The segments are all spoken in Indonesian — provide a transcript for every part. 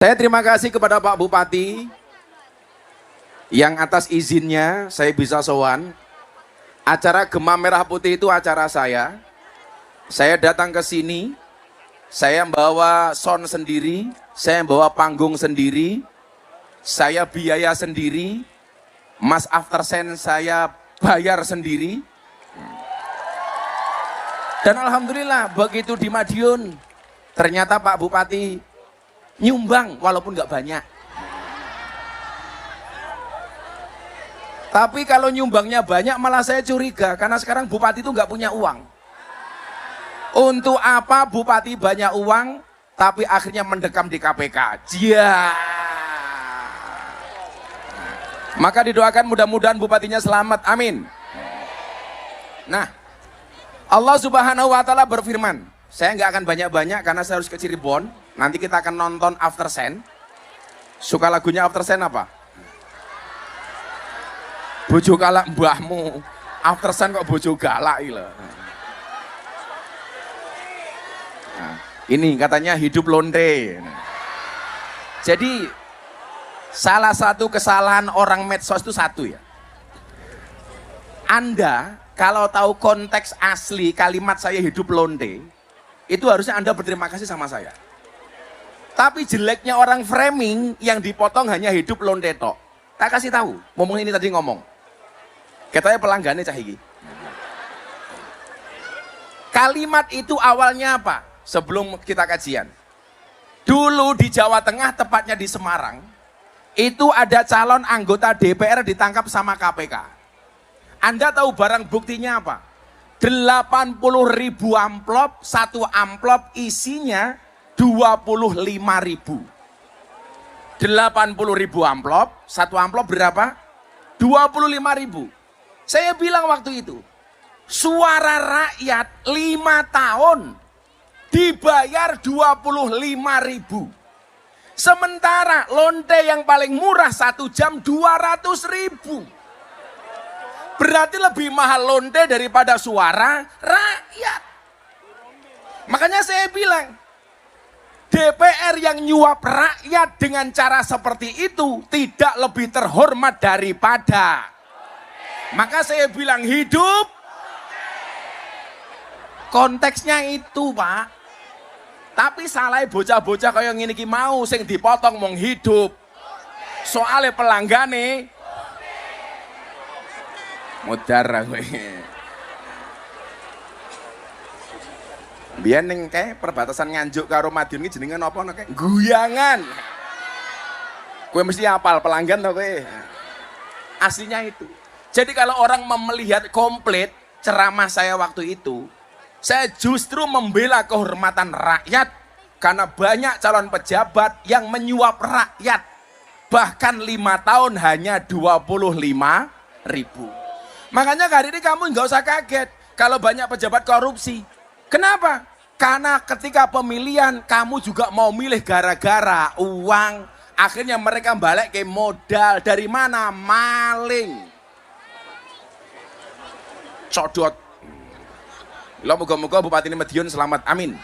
Saya terima kasih kepada Pak Bupati yang atas izinnya saya bisa sowan. Acara Gema Merah Putih itu acara saya. Saya datang ke sini, saya bawa sound sendiri, saya bawa panggung sendiri, saya biaya sendiri, Mas After Sen saya bayar sendiri. Dan alhamdulillah begitu di Madiun, ternyata Pak Bupati nyumbang walaupun nggak banyak. Tapi kalau nyumbangnya banyak malah saya curiga, karena sekarang Bupati itu nggak punya uang. Untuk apa Bupati banyak uang tapi akhirnya mendekam di KPK? Jia. Maka didoakan mudah-mudahan Bupatinya selamat, amin. Nah, Allah Subhanahu wa Ta'ala berfirman, saya nggak akan banyak-banyak karena saya harus ke Cirebon. Nanti kita akan nonton After Sen. Suka lagunya After Sen apa? Bojo galak mbahmu. After Sen kok bojo galak gitu. Nah, ini katanya hidup lonte. Jadi salah satu kesalahan orang medsos itu satu ya. Anda kalau tahu konteks asli kalimat saya hidup lonte, itu harusnya Anda berterima kasih sama saya. Tapi jeleknya orang framing yang dipotong hanya hidup lonte tok. Tak kasih tahu, ngomong ini tadi ngomong. Katanya pelanggannya cahigi. Kalimat itu awalnya apa? Sebelum kita kajian. Dulu di Jawa Tengah, tepatnya di Semarang, itu ada calon anggota DPR ditangkap sama KPK. Anda tahu barang buktinya apa? 80.000 amplop, satu amplop isinya 25.000. 80.000 amplop, satu amplop berapa? 25.000. Saya bilang waktu itu, suara rakyat 5 tahun dibayar 25.000. Sementara lonte yang paling murah 1 jam 200.000. Berarti lebih mahal lonte daripada suara rakyat. Makanya saya bilang, DPR yang nyuap rakyat dengan cara seperti itu tidak lebih terhormat daripada. Maka saya bilang hidup. Konteksnya itu, Pak. Tapi salah bocah-bocah kayak ngene iki mau sing dipotong mong hidup. Soalnya pelanggane mudar kowe. Biyen ning kae perbatasan Nganjuk karo Madiun iki jenenge napa nek Guyangan. Kowe mesti hafal pelanggan to kowe. Aslinya itu. Jadi kalau orang melihat komplit ceramah saya waktu itu, saya justru membela kehormatan rakyat karena banyak calon pejabat yang menyuap rakyat. Bahkan 5 tahun hanya 25.000. Makanya hari ini kamu nggak usah kaget kalau banyak pejabat korupsi. Kenapa? Karena ketika pemilihan kamu juga mau milih gara-gara uang. Akhirnya mereka balik ke modal. Dari mana? Maling. Codot. Lo moga-moga Bupati Madiun selamat, amin.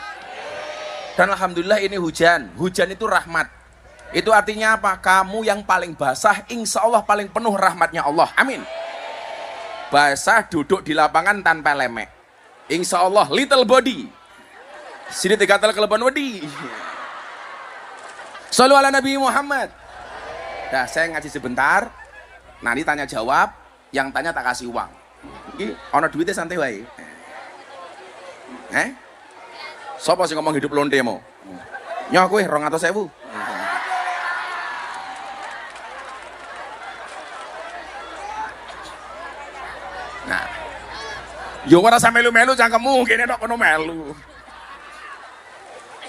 Dan alhamdulillah ini hujan. Hujan itu rahmat. Itu artinya apa? Kamu yang paling basah, insya Allah paling penuh rahmatnya Allah, amin. Basah duduk di lapangan tanpa lemek. Insya Allah little body. Sini dikatal keleban wedi. Shallu ala Nabi Muhammad. Nah, saya ngaji sebentar. Nanti tanya jawab. Yang tanya tak kasih uang. Ini ono duitnya santai wae. Sopo sih ngomong hidup lonte mo? Nyoh kowe 200.000. Nah. Yo ora sampe melu-melu cangkemmu kene tok kono melu.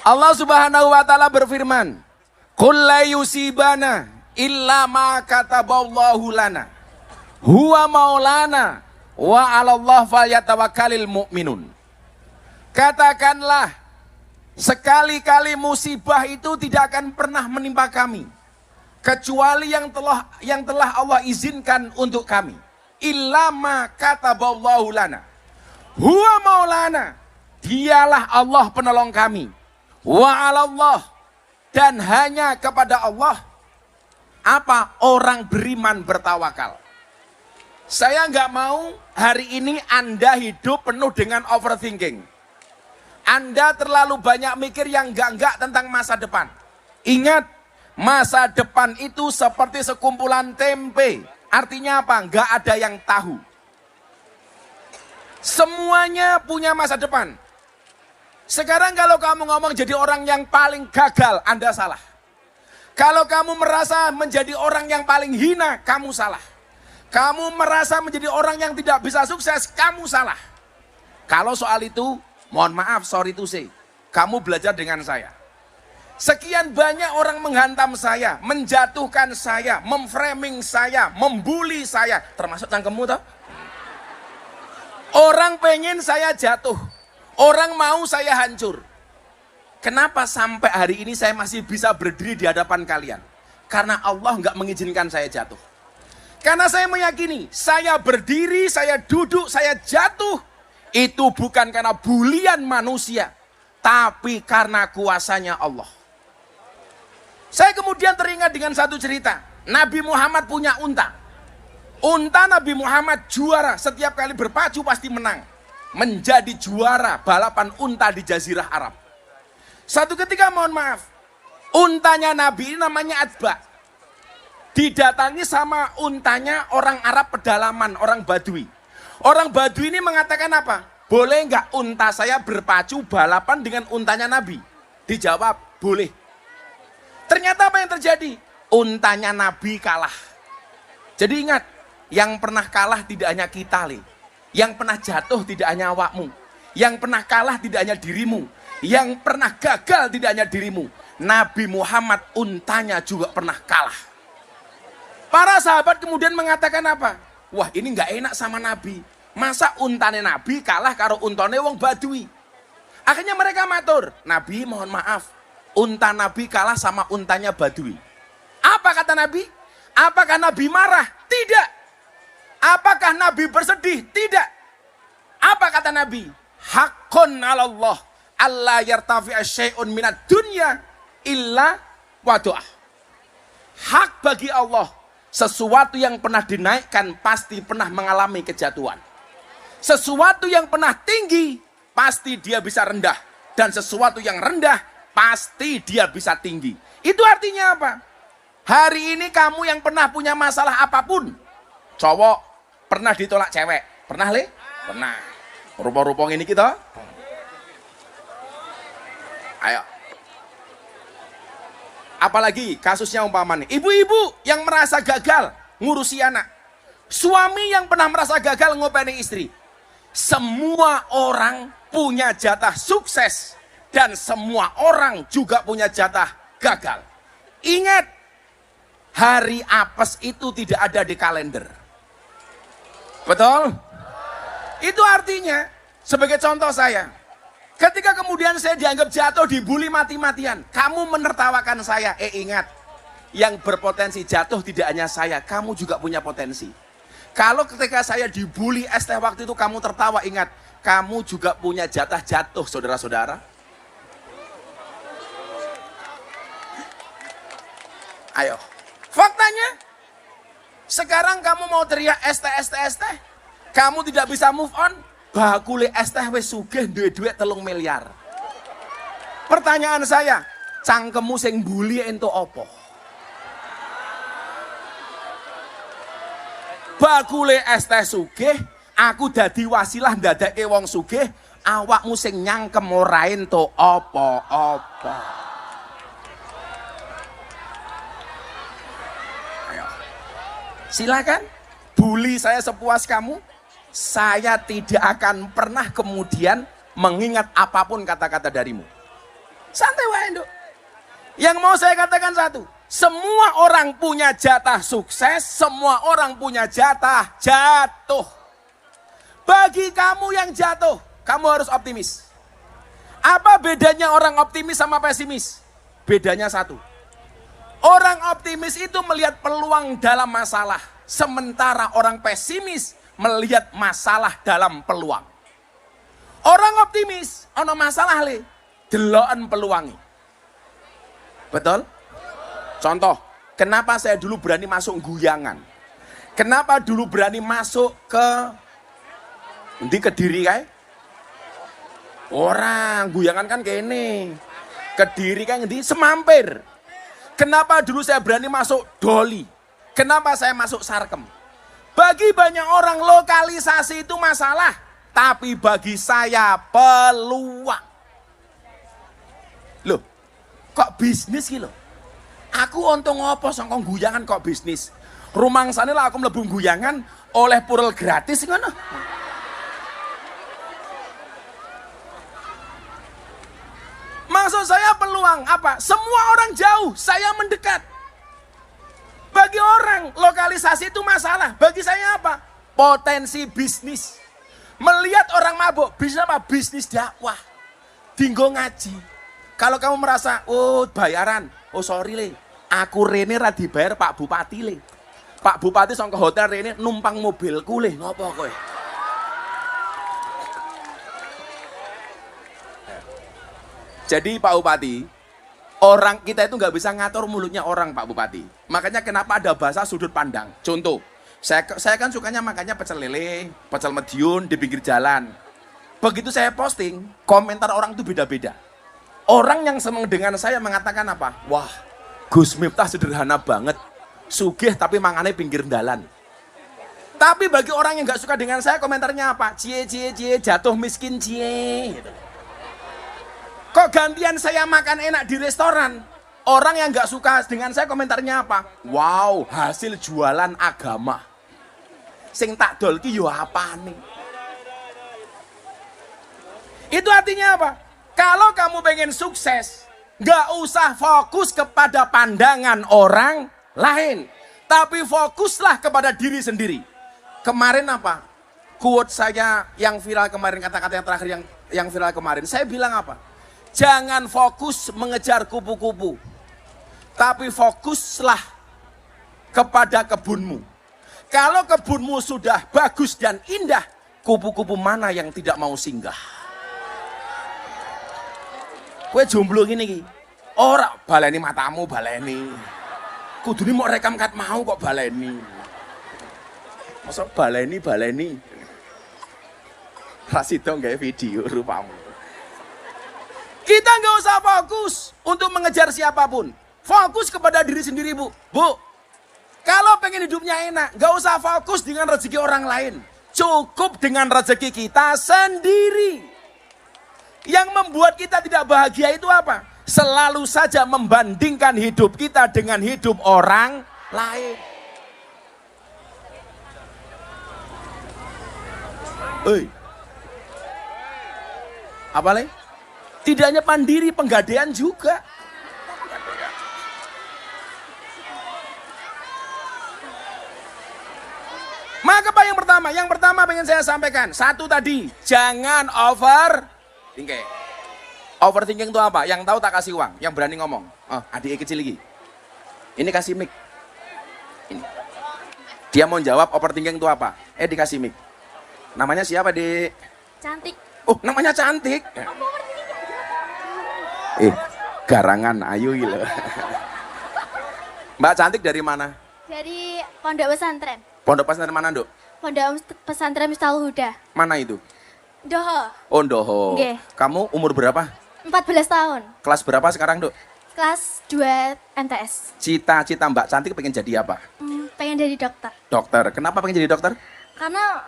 Allah Subhanahu wa Ta'ala berfirman, "Qul la yusibana illa ma kataballahu lana. Huwa maulana wa 'alallah falyatawakkalul mu'minun." Katakanlah, sekali-kali musibah itu tidak akan pernah menimpa kami kecuali yang telah Allah izinkan untuk kami. Illa ma kataballahu lana. Huwa maulana. Dialah Allah penolong kami. Wa 'alallah. dan hanya kepada Allah apa orang beriman bertawakal. Saya nggak mau hari ini Anda hidup penuh dengan overthinking. Anda terlalu banyak mikir yang enggak tentang masa depan. Ingat, masa depan itu seperti sekumpulan tempe. Artinya apa? Enggak ada yang tahu. Semuanya punya masa depan. Sekarang kalau kamu ngomong jadi orang yang paling gagal, Anda salah. Kalau kamu merasa menjadi orang yang paling hina, kamu salah. Kamu merasa menjadi orang yang tidak bisa sukses, kamu salah. Kalau soal itu, mohon maaf, sorry to say, kamu belajar dengan saya. Sekian banyak orang menghantam saya, menjatuhkan saya, memframing saya, membuli saya, termasuk cangkemmu toh? Orang pengen saya jatuh, orang mau saya hancur. Kenapa sampai hari ini saya masih bisa berdiri di hadapan kalian? Karena Allah nggak mengizinkan saya jatuh. Karena saya meyakini, saya berdiri, saya duduk, saya jatuh, itu bukan karena bulian manusia, tapi karena kuasanya Allah. Saya kemudian teringat dengan satu cerita. Nabi Muhammad punya unta. Unta Nabi Muhammad juara, setiap kali berpacu pasti menang. Menjadi juara balapan unta di Jazirah Arab. Satu ketika, mohon maaf, untanya Nabi ini namanya Atba. Didatangi sama untanya orang Arab pedalaman, orang Badui. Orang Badui ini mengatakan apa? Boleh nggak unta saya berpacu balapan dengan untanya Nabi? Dijawab, boleh. Ternyata apa yang terjadi? Untanya Nabi kalah. Jadi ingat, yang pernah kalah tidak hanya kita, Le. Yang pernah jatuh tidak hanya awakmu. Yang pernah kalah tidak hanya dirimu. Yang pernah gagal tidak hanya dirimu. Nabi Muhammad untanya juga pernah kalah. Para sahabat kemudian mengatakan apa? Wah, ini nggak enak sama Nabi. Masa untane Nabi kalah karo untane wong Badui? Akhirnya mereka matur, Nabi mohon maaf, unta Nabi kalah sama untanya Badui. Apa kata Nabi? Apakah Nabi marah? Tidak. Apakah Nabi bersedih? Tidak. Apa kata Nabi? Haqqun 'ala Allah alla yartafi'a syai'un minad dunya illa wadu'ah. Hak bagi Allah, sesuatu yang pernah dinaikkan pasti pernah mengalami kejatuhan. Sesuatu yang pernah tinggi pasti dia bisa rendah, dan sesuatu yang rendah pasti dia bisa tinggi. Itu artinya apa? Hari ini kamu yang pernah punya masalah apapun, cowok pernah ditolak cewek, pernah Le? Pernah. Rupa-rupa ini kita. Ayo. Apalagi kasusnya umpama nih, ibu-ibu yang merasa gagal ngurusi anak, suami yang pernah merasa gagal ngopeni istri. Semua orang punya jatah sukses dan semua orang juga punya jatah gagal. Ingat, hari apes itu tidak ada di kalender. Betul? Itu artinya, sebagai contoh saya, ketika kemudian saya dianggap jatuh, dibully mati-matian, kamu menertawakan saya. Ingat, yang berpotensi jatuh tidak hanya saya, kamu juga punya potensi. Kalau ketika saya dibully ST waktu itu kamu tertawa, ingat, kamu juga punya jatah jatuh, saudara-saudara. Ayo, faktanya, sekarang kamu mau teriak ST, kamu tidak bisa move on, bakule ST wis sugih duit 3 miliar. Pertanyaan saya, cangkemmu sing bully ento opo? Bakule ST sugih, aku dadi wasilah ndadeke wong sugih, awakmu sing nyangkem ora ento opo-opo. Ayo. Silakan bully saya sepuas kamu. Saya tidak akan pernah kemudian mengingat apapun kata-kata darimu. Santai wae, Nduk. Yang mau saya katakan satu, semua orang punya jatah sukses, semua orang punya jatah jatuh. Bagi kamu yang jatuh, kamu harus optimis. Apa bedanya orang optimis sama pesimis? Bedanya satu. Orang optimis itu melihat peluang dalam masalah, sementara orang pesimis melihat masalah dalam peluang. Orang optimis, ono masalah le, deloken peluangi. Betul? Contoh, kenapa saya dulu berani masuk guyangan? Kenapa dulu berani masuk ke di Kediri kae? Orang guyangan kan kene. Kediri kan di Semampir. Kenapa dulu saya berani masuk Doli? Kenapa saya masuk Sarkem? Bagi banyak orang lokalisasi itu masalah, tapi bagi saya peluang. Loh, kok bisnis gitu? Aku untung ngopo sangkong guyangan kok bisnis. Rumangsane lah aku mlebu guyangan oleh purel gratis ngono. Maksud saya peluang apa? Semua orang jauh, saya mendekat. Bagi orang lokalisasi itu masalah. Bagi saya apa? Potensi bisnis. Melihat orang mabuk, bisnis apa? Bisnis dakwah. Dinggo ngaji. Kalau kamu merasa, oh bayaran, oh sorry le, aku rene ra dibayar Pak Bupati le. Pak Bupati song ke hotel rene numpang mobilku le, ngopo kowe? Jadi Pak Bupati, orang kita itu nggak bisa ngatur mulutnya orang Pak Bupati. Makanya kenapa ada bahasa sudut pandang. Contoh, saya kan sukanya makannya pecel lele, pecel mediun di pinggir jalan. Begitu saya posting, komentar orang itu beda-beda. Orang yang senang dengan saya mengatakan apa? Wah, Gus Miftah sederhana banget. Sugih tapi mangane pinggir jalan. Tapi bagi orang yang nggak suka dengan saya, komentarnya apa? Cie, cie, cie, jatuh miskin, cie. Gitu. Kok gantian saya makan enak di restoran? Orang yang nggak suka dengan saya komentarnya apa? Wow, hasil jualan agama. Sing tak dol ki yo apane? Itu artinya apa? Kalau kamu pengen sukses, nggak usah fokus kepada pandangan orang lain, tapi fokuslah kepada diri sendiri. Kemarin apa? Quote saya yang viral kemarin, kata-kata yang terakhir yang viral kemarin. Saya bilang apa? Jangan fokus mengejar kupu-kupu, tapi fokuslah kepada kebunmu. Kalau kebunmu sudah bagus dan indah, kupu-kupu mana yang tidak mau singgah? Kue jomblo gini ki, ora baleni matamu baleni. Kudune mau rekam kat mau kok baleni. Masa baleni. Rasito nggak video rupamu. Kita nggak usah fokus untuk mengejar siapapun. Fokus kepada diri sendiri, Bu. Bu, kalau pengen hidupnya enak, nggak usah fokus dengan rezeki orang lain. Cukup dengan rezeki kita sendiri. Yang membuat kita tidak bahagia itu apa? Selalu saja membandingkan hidup kita dengan hidup orang lain. Apa lagi? Tidak hanya pandiri, penggadean juga. Maka apa yang pertama? Yang pertama pengen saya sampaikan. Satu tadi, jangan overthinking. Overthinking itu apa? Yang tahu tak kasih uang, yang berani ngomong. Oh, adik kecil lagi. Ini kasih mic. Ini. Dia mau jawab overthinking itu apa? Dikasih mic. Namanya siapa, Dik? Cantik. Oh, namanya Cantik. Garangan ayu loh. Mbak Cantik dari mana? Dari Pondok Pesantren. Pondok pesantren mana, Dok? Pondok Pesantren Miftahul Huda. Mana itu? Doho. Oh, Doho. Nggih. Kamu umur berapa? 14 tahun. Kelas berapa sekarang, Dok? Kelas 2 MTS. Cita-cita Mbak Cantik pengen jadi apa? Pengen jadi dokter. Dokter. Kenapa pengen jadi dokter? Karena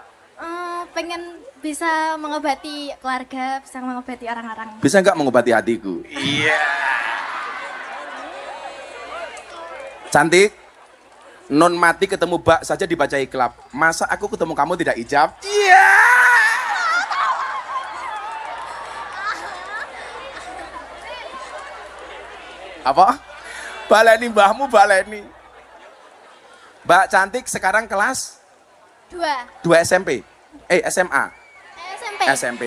pengen bisa mengobati keluarga, bisa mengobati orang-orang. Bisa nggak mengobati hatiku? Iya. Cantik, non mati ketemu Mbak saja dibaca iklab. Masa aku ketemu kamu tidak ijab? Iya. Apa? Baleni mbahmu baleni. Mbak Cantik sekarang kelas 2 SMP. SMA. SMP. SMP.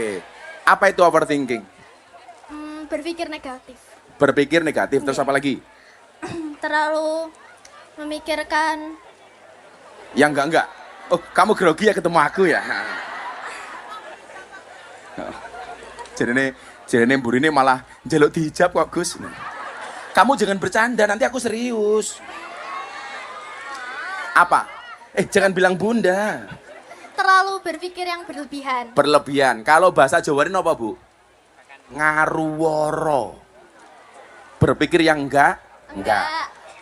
Apa itu overthinking? Berpikir negatif. Berpikir negatif, terus apa lagi? Terlalu memikirkan. Yang enggak. Oh, kamu grogi ya ketemu aku ya? Jadi ini burine malah njaluk dihijab kok, Gus. Kamu jangan bercanda, nanti aku serius. Apa? Jangan bilang bunda. Terlalu berpikir yang berlebihan. Berlebihan. Kalau bahasa Jawa ini apa, Bu? Ngaruworo. Berpikir yang enggak.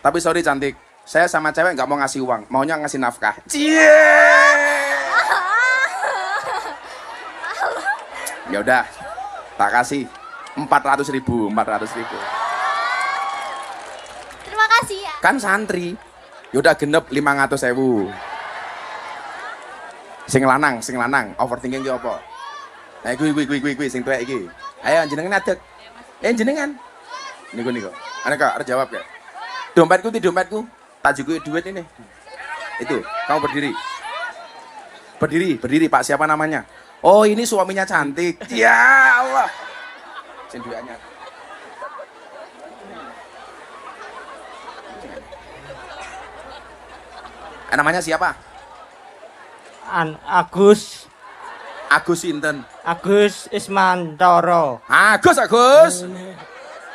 Tapi sorry cantik, saya sama cewek nggak mau ngasih uang, maunya ngasih nafkah. Cie. Ya udah, tak kasih 400.000. Terima kasih ya. Kan santri. Yaudah genep 500.000. Sing lanang, overthinking ki apa? Nah, kuwi sing tuwek iki. Ayo jenengan adek. Jenengan. Niku. Aneka harus jawab ya. Dompetku. Tak juga duit ini. Itu, kamu berdiri. Berdiri, Pak. Siapa namanya? Oh, ini suaminya cantik. Ya Allah. Sing duitnya. Namanya siapa? Agus Sinten. Agus Ismantoro Agus.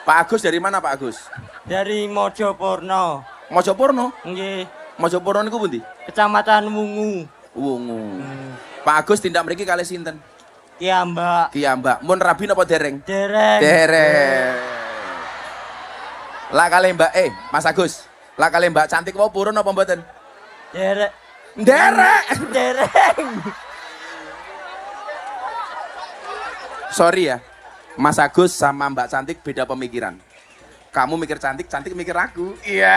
Pak Agus dari mana Pak Agus? dari Mojopurno. Mojopurno? Nggih, Mojopurno niku pundi? Kecamatan Wungu. Wungu. Pak Agus tindak mriki kalih sinten? Mbak. Ki Mbak. Mun rabi napa dereng? Dereng. Lah kalih Mbak Mas Agus. Lah kalih Mbak cantik apa purun apa mboten? Dereng. Sorry ya. Mas Agus sama Mbak cantik beda pemikiran. Kamu mikir cantik, cantik mikir aku. Iya.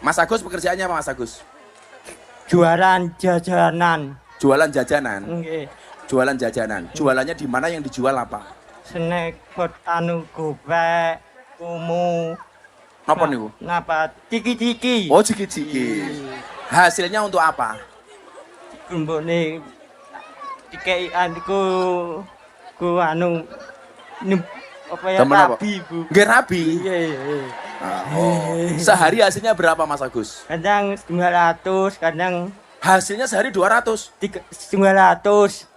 Mas Agus pekerjaannya apa Mas Agus? Jualan jajanan. Jualan jajanan. Nggih. Jualan jajanan. Jualannya di mana, yang dijual apa? Snack food gopek, kumu. Napa niku? Napa? Ciki-ciki. Oh, ciki-ciki. Hasilnya untuk apa? Kumbone dikei ku apa ya, Temen apa? rabi, Bu. Nggih rabi. Iya. Sehari hasilnya berapa Mas Agus? Kadang 200, kadang Hasilnya sehari 200. 900. 100.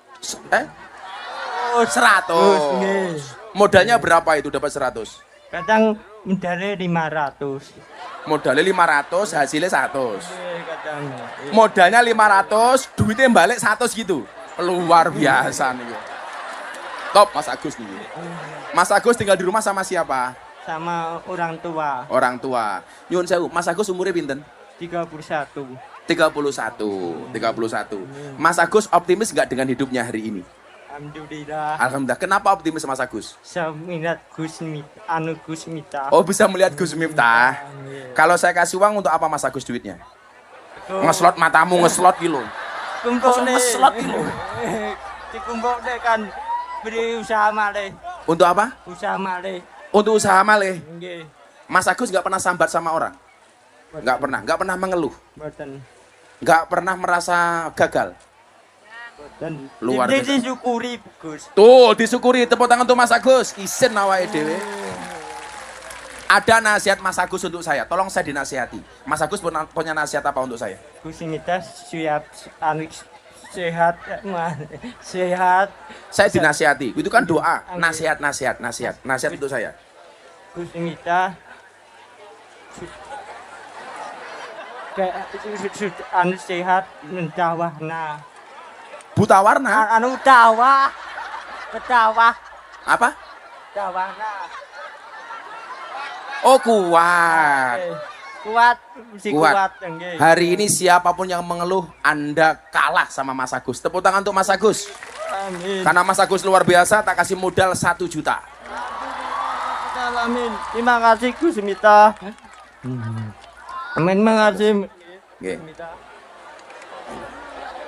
Nggih. Modalnya berapa itu dapat 100? Kadang modalnya 500. Modalnya 500, hasilnya 100. Kadang. Modalnya 500, duitnya balik 100 gitu. Luar biasa nih. Top Mas Agus nih. Mas Agus tinggal di rumah sama siapa? Sama orang tua. Orang tua. Nyun sewu, Mas Agus umurnya pinten? 31. 31. Mas Agus optimis nggak dengan hidupnya hari ini? Alhamdulillah. Alhamdulillah. Kenapa optimis Mas Agus? Saya minat Gus Miftah. Oh, bisa melihat Gus Miftah. Kalau saya kasih uang untuk apa Mas Agus duitnya? Ngeslot matamu, ngeslot gitu. Kumpul nih. Ngeslot gitu. Dikumpul deh kan. Beri usaha malih. Untuk apa? Usaha malih. Untuk usaha malih. Nggih. Mas Agus nggak pernah sambat sama orang? Nggak pernah mengeluh? Mboten. Nggak pernah merasa gagal? Mboten. Luar biasa. Disyukuri, Gus. Tuh, disyukuri. Tepuk tangan untuk Mas Agus. Isin awake dhewe. Ada nasihat Mas Agus untuk saya. Tolong saya dinasihati. Mas Agus punya nasihat apa untuk saya? Gus Miftah siap sehat, sehat. Saya dinasihati. Itu kan doa. Nasihat untuk saya. Gus Miftah sehat mendawana. Buta warna? Betawah. Apa? Dawana. Oh, kuat. Kuat, mesti Kuat. kuat. Nggih. Hari ini siapapun yang mengeluh, Anda kalah sama Mas Agus. Tepuk tangan untuk Mas Agus. Amin. Karena Mas Agus luar biasa, tak kasih modal 1 juta. Amin. Terima kasih Gus Miftah. Amin, makasih. Nggih.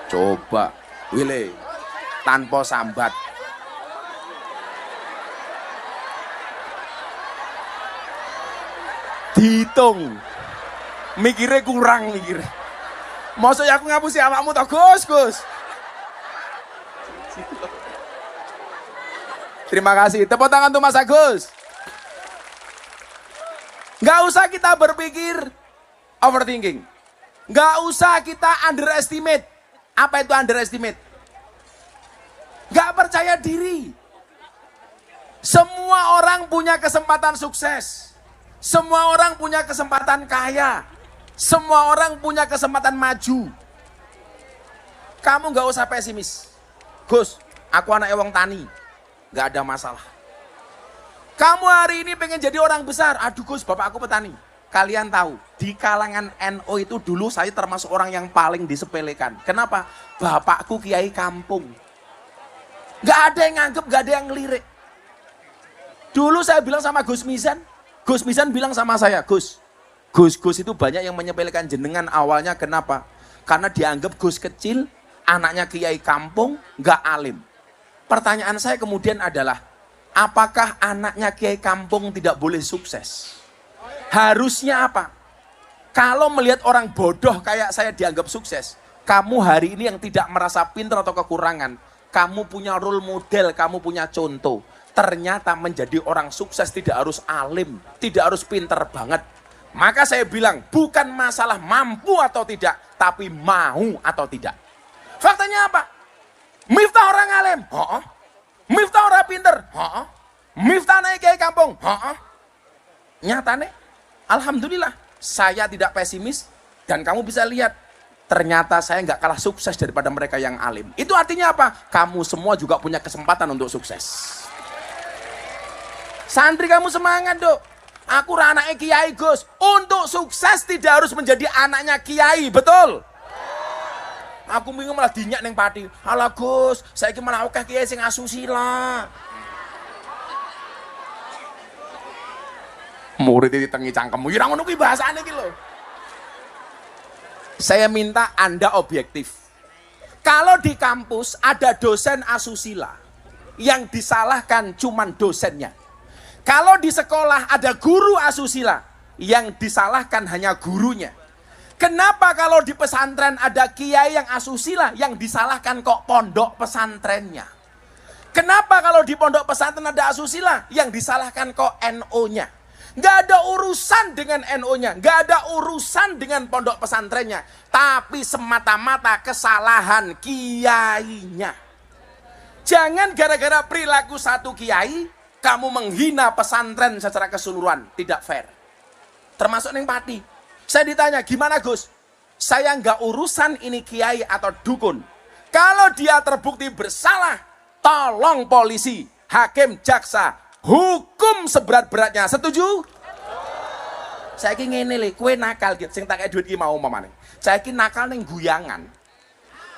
Coba, Wile, tanpa sambat. Dihitung. Mikirnya kurang mikir. Maksudnya aku ngapusi awakmu toh, Gus. Terima kasih. Tepuk tangan untuk Mas Agus. Nggak usah kita berpikir overthinking. Nggak usah kita underestimate. Apa itu underestimate? Nggak percaya diri. Semua orang punya kesempatan sukses. Semua orang punya kesempatan kaya. Semua orang punya kesempatan maju. Kamu nggak usah pesimis. Gus, aku anak wong tani. Nggak ada masalah. Kamu hari ini pengen jadi orang besar. Aduh Gus, bapak aku petani. Kalian tahu, di kalangan NU itu dulu saya termasuk orang yang paling disepelekan. Kenapa? Bapakku kiai kampung. Nggak ada yang nganggep, nggak ada yang ngelirik. Dulu saya bilang sama Gus Misan bilang sama saya, Gus itu banyak yang menyepelekan jenengan awalnya. Kenapa? Karena dianggap Gus kecil, anaknya kiai kampung, nggak alim. Pertanyaan saya kemudian adalah, apakah anaknya kiai kampung tidak boleh sukses? Harusnya apa? Kalau melihat orang bodoh kayak saya dianggap sukses, kamu hari ini yang tidak merasa pintar atau kekurangan, kamu punya role model, kamu punya contoh. Ternyata menjadi orang sukses tidak harus alim, tidak harus pintar banget. Maka saya bilang, bukan masalah mampu atau tidak, tapi mau atau tidak. Faktanya apa? Miftah orang alim, Miftah orang pinter, Miftah naik kiai kampung, nyatane, alhamdulillah, saya tidak pesimis dan kamu bisa lihat, ternyata saya nggak kalah sukses daripada mereka yang alim. Itu artinya apa? Kamu semua juga punya kesempatan untuk sukses. Santri kamu semangat dok. Aku anaknya kiai Gus. Untuk sukses tidak harus menjadi anaknya kiai, betul? Aku bingung malah dinyak neng pati. Halah Gus, saya malah akeh kiai sing asusila. Murid itu tengi cangkemmu, ira ngono kuwi bahasane iki lho. Saya minta Anda objektif. Kalau di kampus ada dosen asusila, yang disalahkan cuman dosennya. Kalau di sekolah ada guru asusila, yang disalahkan hanya gurunya. Kenapa kalau di pesantren ada kiai yang asusila, yang disalahkan kok pondok pesantrennya? Kenapa kalau di pondok pesantren ada asusila, yang disalahkan kok NO-nya? Nggak ada urusan dengan NO-nya, nggak ada urusan dengan pondok pesantrennya, tapi semata-mata kesalahan kiainya. Jangan gara-gara perilaku satu kiai, kamu menghina pesantren secara keseluruhan, tidak fair. Termasuk neng pati. Saya ditanya, gimana Gus? Saya nggak urusan ini kiai atau dukun. Kalau dia terbukti bersalah, tolong polisi, hakim, jaksa, hukum seberat-beratnya. Setuju? Saya ingin ngene le, kue nakal gitu, sing tak duit iki mau mamane. Saya ingin nakal neng guyangan.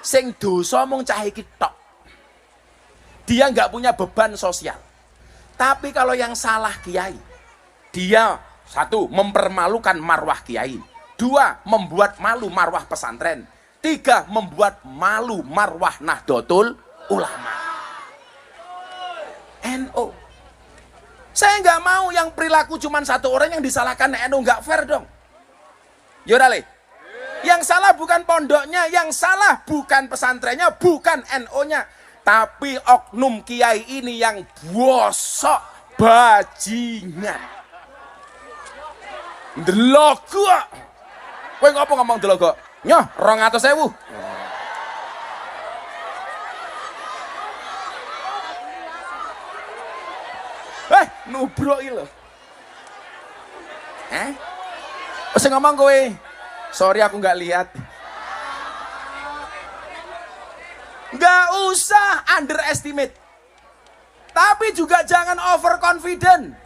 Sing dosa mung cah iki tok. Dia nggak punya beban sosial. Tapi kalau yang salah kiai, dia satu, mempermalukan marwah kiai. Dua, membuat malu marwah pesantren. Tiga, membuat malu marwah Nahdlatul Ulama. NU. Saya nggak mau yang perilaku cuma satu orang yang disalahkan NU, nggak fair dong. Yaudah le. Yang salah bukan pondoknya, yang salah bukan pesantrennya, bukan NU-nya. Tapi oknum kiai ini yang bosok bajingan. Delok kok. Kowe ngopo ngomong delok kok? Nyoh, 200.000. Nubruk iki lho. Sing ngomong kowe. Sorry aku nggak lihat. Nggak usah underestimate. Tapi juga jangan overconfident.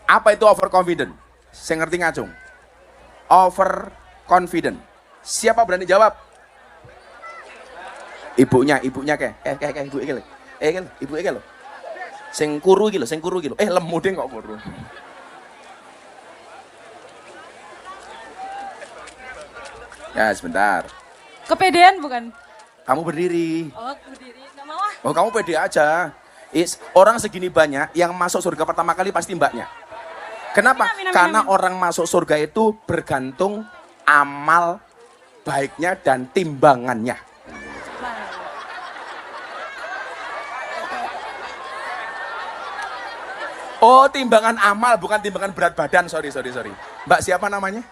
Apa itu overconfident? Saya ngerti ngacung. Overconfident. Siapa berani jawab? Ibunya ibu iki lho. Ibu iki lho. Sing kuru iki lho, lemu deh kok kuru. Ya, sebentar. Kepedean bukan? Kamu berdiri. Oh, berdiri. Nggak mau ah. Oh, kamu pede aja. Orang segini banyak, yang masuk surga pertama kali pasti mbaknya. Kenapa? Karena orang masuk surga itu bergantung amal baiknya dan timbangannya. Oh, timbangan amal, bukan timbangan berat badan. Sorry. Mbak siapa namanya?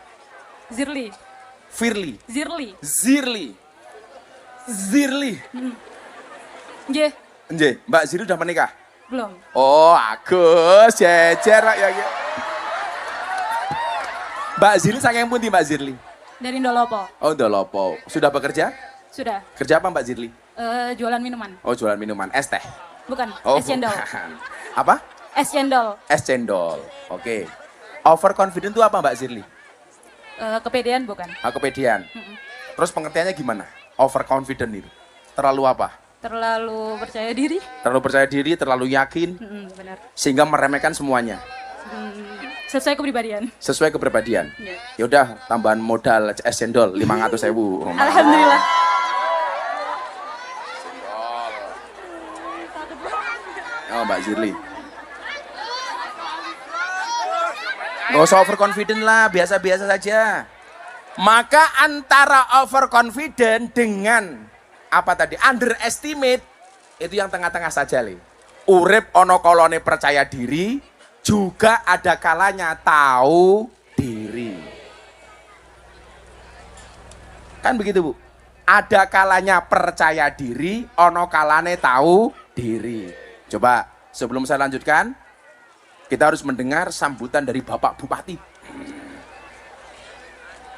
Zirli. Firly. Zirli. Zirli. Nggih. Nggih, Mbak Zirli udah menikah? Belum. Oh, Agus, jejer Pak ya. Mbak Zirli saking pundi Mbak Zirli? Dari Ndolopo. Oh, Ndolopo. Sudah bekerja? Sudah. Kerja apa Mbak Zirli? Jualan minuman. Oh, jualan minuman, es teh. Bukan, Oh, es cendol. bukan. Apa? Es cendol. Es cendol. Oke. Overconfident itu apa Mbak Zirli? Kepedean bukan. Kepedean. Terus pengertiannya gimana? Overconfident itu. Terlalu apa? Terlalu percaya diri. Terlalu percaya diri, terlalu yakin, Benar. sehingga meremehkan semuanya. Sesuai kepribadian. Sesuai kepribadian. Iya. Yaudah, tambahan modal es cendol 500.000. Alhamdulillah. Oh, Mbak Zirli. Gak usah overconfident lah, biasa-biasa saja. Maka antara overconfident dengan apa tadi? Underestimate, itu yang tengah-tengah saja, Le. Urip ono kolone percaya diri, juga ada kalanya tahu diri. Kan begitu, Bu? Ada kalanya percaya diri, ono kalane tahu diri. Coba sebelum saya lanjutkan, kita harus mendengar sambutan dari Bapak Bupati.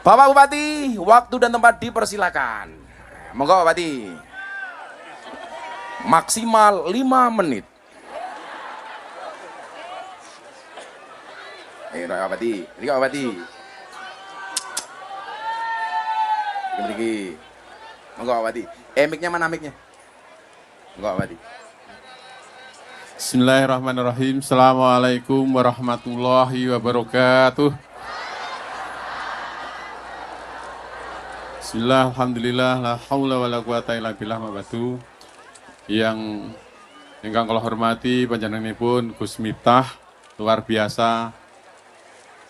Bapak Bupati, waktu dan tempat dipersilakan. Monggo Pak Bupati. Maksimal 5 menit. Ayo Pak Bupati, ini Pak Bupati. Ini. Monggo Pak Bupati. Mic-nya mana mic-nya? Monggo Pak Bupati. Bismillahirrahmanirrahim. Assalamualaikum warahmatullahi wabarakatuh. Bismillah, alhamdulillah, la haula wa la quwata illa billah mabadu. Yang ingkang kula hormati panjenenganipun Gus Miftah, luar biasa.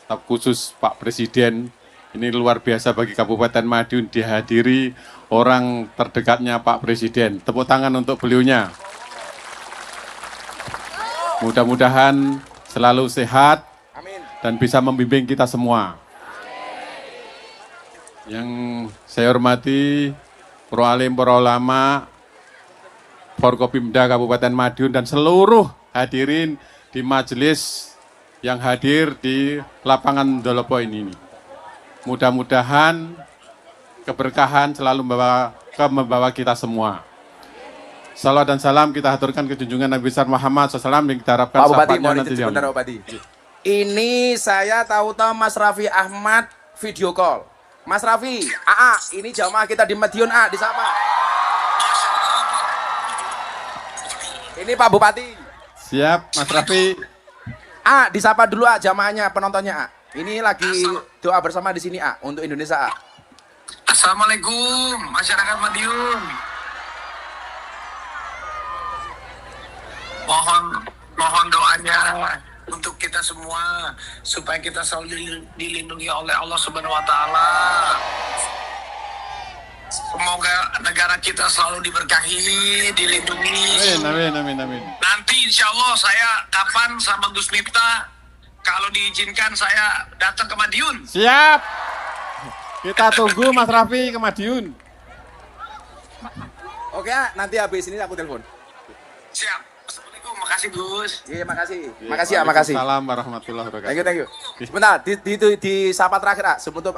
Staf khusus Pak Presiden, ini luar biasa bagi Kabupaten Madiun dihadiri orang terdekatnya Pak Presiden. Tepuk tangan untuk beliaunya. Mudah-mudahan selalu sehat dan bisa membimbing kita semua. Yang saya hormati para alim, para ulama, Forkopimda Kabupaten Madiun dan seluruh hadirin di majelis yang hadir di lapangan Ndolopo ini. Mudah-mudahan keberkahan selalu membawa kita semua. Salam dan salam kita haturkan ke junjungan Nabi besar Muhammad SAW yang kita harapkan Pak Bupati, sahabatnya mohon nanti izin di sebentar Pak Bupati. Ini saya tahu-tahu Mas Raffi Ahmad video call. Mas Raffi, ini jamaah kita di Madiun, disapa. Ini Pak Bupati. Siap, Mas Raffi. Disapa dulu jamaahnya, penontonnya Ini lagi doa bersama di sini untuk Indonesia Assalamualaikum masyarakat Madiun. Mohon doanya untuk kita semua supaya kita selalu dilindungi oleh Allah Subhanahu wa taala. Semoga negara kita selalu diberkahi, dilindungi. Amin. Nanti insya Allah saya kapan sama Gus Miftah kalau diizinkan saya datang ke Madiun. Siap. Kita tunggu Mas Raffi ke Madiun. Oke, nanti habis ini aku telepon. Siap. Assalamualaikum, makasih Gus. Iya, makasih. Makasih. Assalamualaikum warahmatullahi wabarakatuh. Thank you. Sebentar, di sapa terakhir, sebelum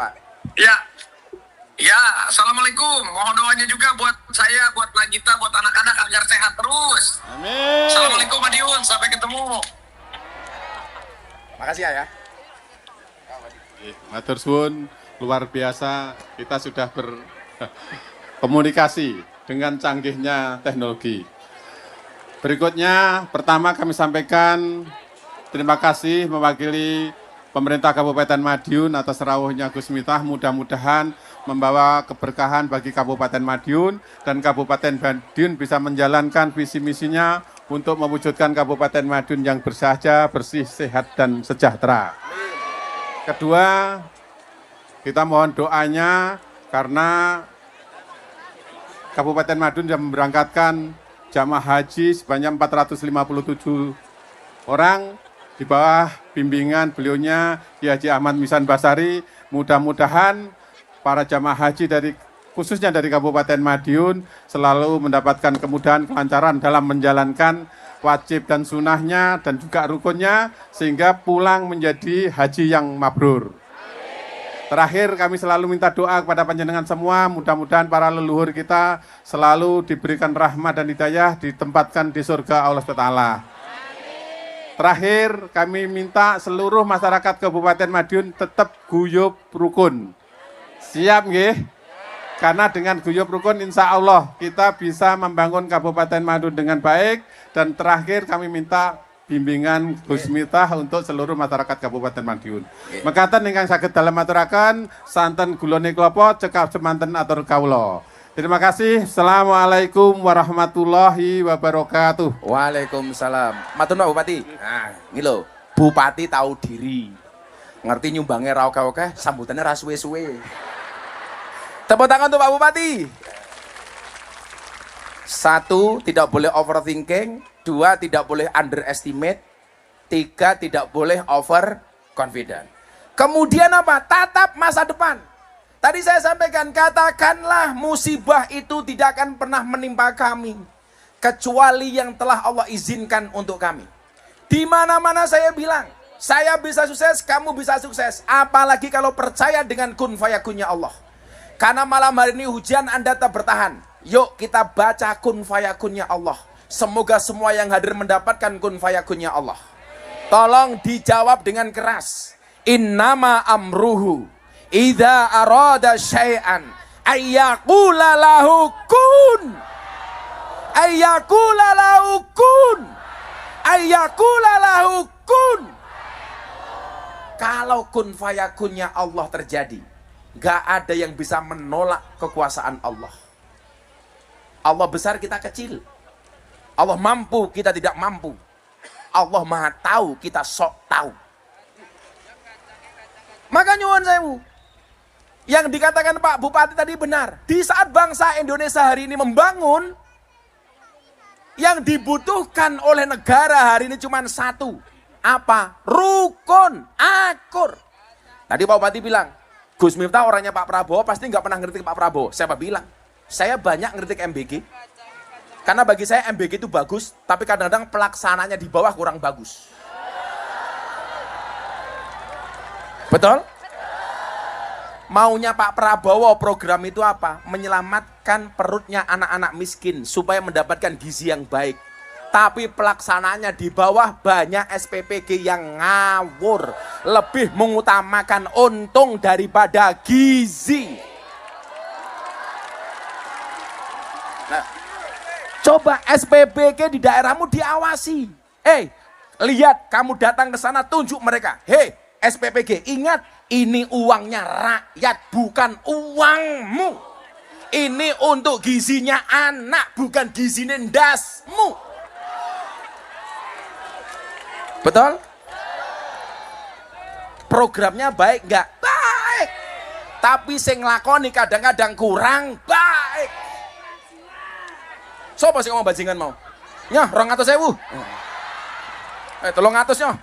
Ya, assalamualaikum. Mohon doanya juga buat saya, buat Nagita, buat anak-anak agar sehat terus. Amin. Assalamualaikum Madiun, sampai ketemu. Makasih ya. Matur suwun, luar biasa. Kita sudah berkomunikasi dengan canggihnya teknologi. Berikutnya, pertama kami sampaikan terima kasih mewakili pemerintah Kabupaten Madiun atas rawuhnya Gus Miftah. Mudah-mudahan membawa keberkahan bagi Kabupaten Madiun dan Kabupaten Madiun bisa menjalankan visi misinya untuk mewujudkan Kabupaten Madiun yang bersahaja, bersih, sehat, dan sejahtera. Kedua, kita mohon doanya karena Kabupaten Madiun sudah memberangkatkan jamaah haji sebanyak 457 orang di bawah bimbingan beliaunya Ki Haji Ahmad Misan Basari. Mudah-mudahan para jamaah haji khususnya dari Kabupaten Madiun selalu mendapatkan kemudahan, kelancaran dalam menjalankan wajib dan sunahnya dan juga rukunnya sehingga pulang menjadi haji yang mabrur. Terakhir kami selalu minta doa kepada panjenengan semua, mudah-mudahan para leluhur kita selalu diberikan rahmat dan hidayah, ditempatkan di surga Allah SWT. Terakhir kami minta seluruh masyarakat Kabupaten Madiun tetap guyub rukun. Siap nggih? Karena dengan guyub rukun insya Allah kita bisa membangun Kabupaten Madiun dengan baik. Dan terakhir kami minta bimbingan Gus Miftah untuk seluruh masyarakat Kabupaten Madiun. Mekaten ingkang saged dalem aturaken santen gulone klapa cekap semanten atur kawula. Terima kasih. Assalamualaikum warahmatullahi wabarakatuh. Waalaikumsalam. Matur nuwun Pak Bupati. Nah, ini lho, Bupati tahu diri. Ngerti nyumbange ra oke-oke, sambutannya ra suwe-suwe. Tepuk tangan untuk Pak Bupati. 1, tidak boleh overthinking. 2, tidak boleh underestimate. 3, tidak boleh over confident. Kemudian apa? Tatap masa depan. Tadi saya sampaikan, katakanlah musibah itu tidak akan pernah menimpa kami kecuali yang telah Allah izinkan untuk kami. Di mana-mana saya bilang, saya bisa sukses, kamu bisa sukses. Apalagi kalau percaya dengan kun fayakunnya Allah. Karena malam hari ini hujan Anda tetap bertahan. Yuk kita baca kun fayakunnya Allah. Semoga semua yang hadir mendapatkan kun fayakunnya Allah. Tolong dijawab dengan keras. Innama amruhu idza arada syai'an ayyaqula lahu kun. Ayyaqula lahu kun. Ayyaqula lahu kun. Kalau kun fayakunnya Allah terjadi, gak ada yang bisa menolak kekuasaan Allah. Allah besar, kita kecil. Allah mampu, kita tidak mampu. Allah maha tahu, kita sok tahu. Maka nyuwun sewu, yang dikatakan Pak Bupati tadi benar. Di saat bangsa Indonesia hari ini membangun, yang dibutuhkan oleh negara hari ini cuma satu. Apa? Rukun, akur. Tadi Pak Bupati bilang, Gus Miftah orangnya Pak Prabowo pasti nggak pernah ngeritik Pak Prabowo. Siapa bilang? Saya banyak ngeritik MBG. Karena bagi saya MBG itu bagus, tapi kadang-kadang pelaksananya di bawah kurang bagus. Betul? Maunya Pak Prabowo program itu apa? Menyelamatkan perutnya anak-anak miskin supaya mendapatkan gizi yang baik. Tapi pelaksananya di bawah banyak SPPG yang ngawur. Lebih mengutamakan untung daripada gizi. Nah, coba SPBG di daerahmu diawasi. Lihat, kamu datang ke sana, tunjuk mereka. SPPG, ingat, ini uangnya rakyat, bukan uangmu. Ini untuk gizinya anak, bukan gizinya ndasmu. Betul? Programnya baik nggak? Baik. Tapi sing nglakoni kadang-kadang kurang baik. Sopo sing ngomong bajingan mau? Nyah, 200.000. 300 nyah.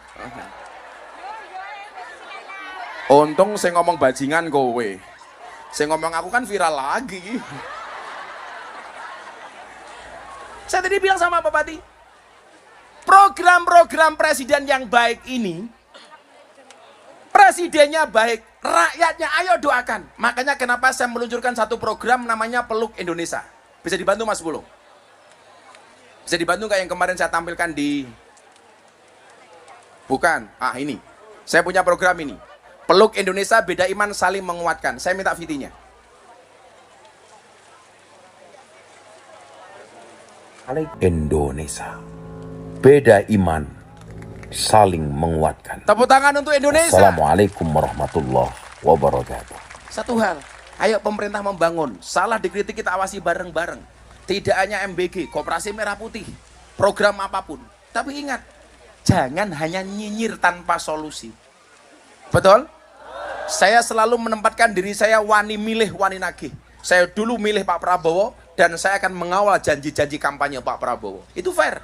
Untung sing ngomong bajingan kowe. Sing ngomong aku kan viral lagi. Saya tadi bilang sama Pak Bupati, program-program presiden yang baik ini, presidennya baik, rakyatnya ayo doakan. Makanya kenapa saya meluncurkan satu program namanya Peluk Indonesia. Bisa dibantu Mas Bulung? Bisa dibantu nggak yang kemarin saya tampilkan di... Bukan, ini. Saya punya program ini. Peluk Indonesia, beda iman saling menguatkan. Saya minta VT-nya. Indonesia, beda iman saling menguatkan. Tepuk tangan untuk Indonesia. Assalamualaikum warahmatullahi wabarakatuh. Satu hal, ayo pemerintah membangun. Salah dikritik kita awasi bareng-bareng. Tidak hanya MBG, Koperasi Merah Putih, program apapun. Tapi ingat, jangan hanya nyinyir tanpa solusi. Betul? Saya selalu menempatkan diri saya wani milih, wani nagih. Saya dulu milih Pak Prabowo, dan saya akan mengawal janji-janji kampanye Pak Prabowo. Itu fair.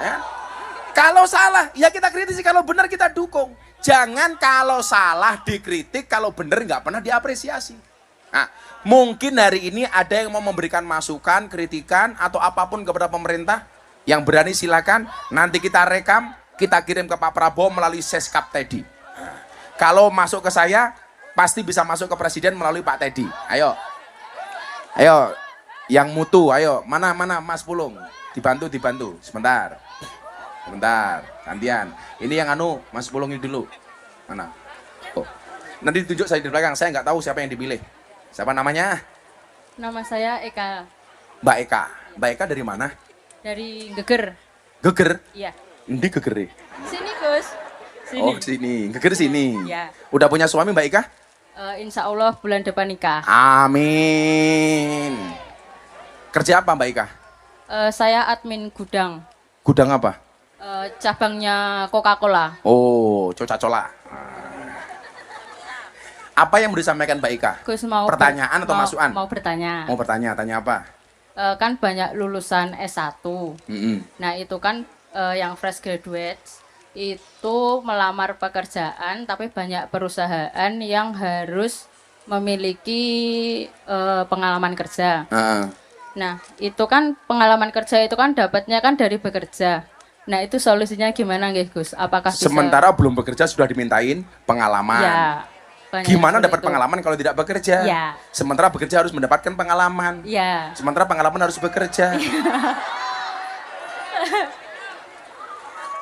Ya? Kalau salah, ya kita kritisi. Kalau benar kita dukung. Jangan kalau salah dikritik, kalau benar nggak pernah diapresiasi. Nah, mungkin hari ini ada yang mau memberikan masukan, kritikan, atau apapun kepada pemerintah. Yang berani silakan, nanti kita rekam, kita kirim ke Pak Prabowo melalui Seskap Teddy. Nah, kalau masuk ke saya, pasti bisa masuk ke Presiden melalui Pak Teddy. Ayo, ayo, yang mutu, ayo, mana Mas Pulung, dibantu, sebentar, gantian. Ini yang Mas Pulung ini dulu, mana? Oh. Nanti ditunjuk saya di belakang, saya nggak tahu siapa yang dipilih. Siapa namanya? Nama saya Eka Mbak Eka. Mbak Eka dari mana? dari Geger. Geger? Iya. Di Geger. Sini Gus. Sini. Oh sini, Geger sini. Ya. Udah punya suami Mbak Eka? Insya Allah bulan depan nikah. Amin. Kerja apa Mbak Eka? Saya admin gudang. Gudang apa? Cabangnya Coca-Cola. Oh, coca-cola. Apa yang mau disampaikan Mbak Ika? Gus mau Pertanyaan atau masukan? Mau bertanya. Mau bertanya, tanya apa? Kan banyak lulusan S1. Mm-mm. Nah itu kan yang fresh graduate itu melamar pekerjaan, tapi banyak perusahaan yang harus memiliki pengalaman kerja. Nah itu kan pengalaman kerja itu kan dapatnya kan dari bekerja. Nah itu solusinya gimana nggih Gus? Apakah bisa? Sementara belum bekerja sudah dimintain pengalaman. Ya, banyak Gimana seperti dapat itu. pengalaman kalau tidak bekerja? Ya. Sementara bekerja harus mendapatkan pengalaman. Ya. Sementara pengalaman harus bekerja.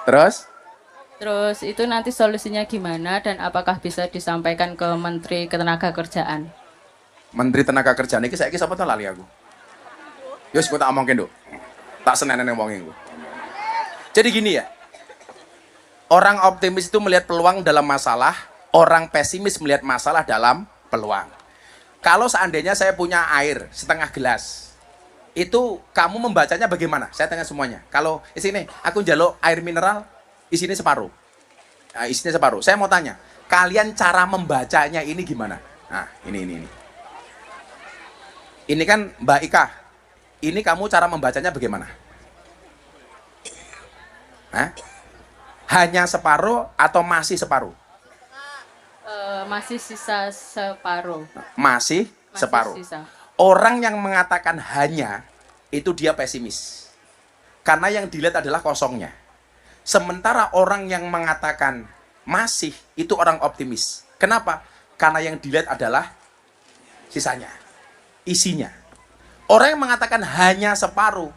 Terus? Itu nanti solusinya gimana dan apakah bisa disampaikan ke Menteri Ketenagakerjaan? Menteri Tenaga Kerjaan ini saya siapa tuh lali aku. Yus, gue tak omongin dulu. Tak senenen ngomongin gue. Jadi gini ya. Orang optimis itu melihat peluang dalam masalah, orang pesimis melihat masalah dalam peluang. Kalau seandainya saya punya air setengah gelas, itu kamu membacanya bagaimana? Saya tanya semuanya. Kalau di sini aku njaluk air mineral, isinya separuh. Nah, isinya separuh. Saya mau tanya, kalian cara membacanya ini gimana? Nah, ini. Ini kan Mbak Ika. Ini kamu cara membacanya bagaimana? Hah? Hanya separuh atau masih separuh? Masih sisa separuh. Masih separuh. Sisa. Orang yang mengatakan hanya, itu dia pesimis. Karena yang dilihat adalah kosongnya. Sementara orang yang mengatakan masih, itu orang optimis. Kenapa? Karena yang dilihat adalah sisanya, isinya. Orang yang mengatakan hanya separuh,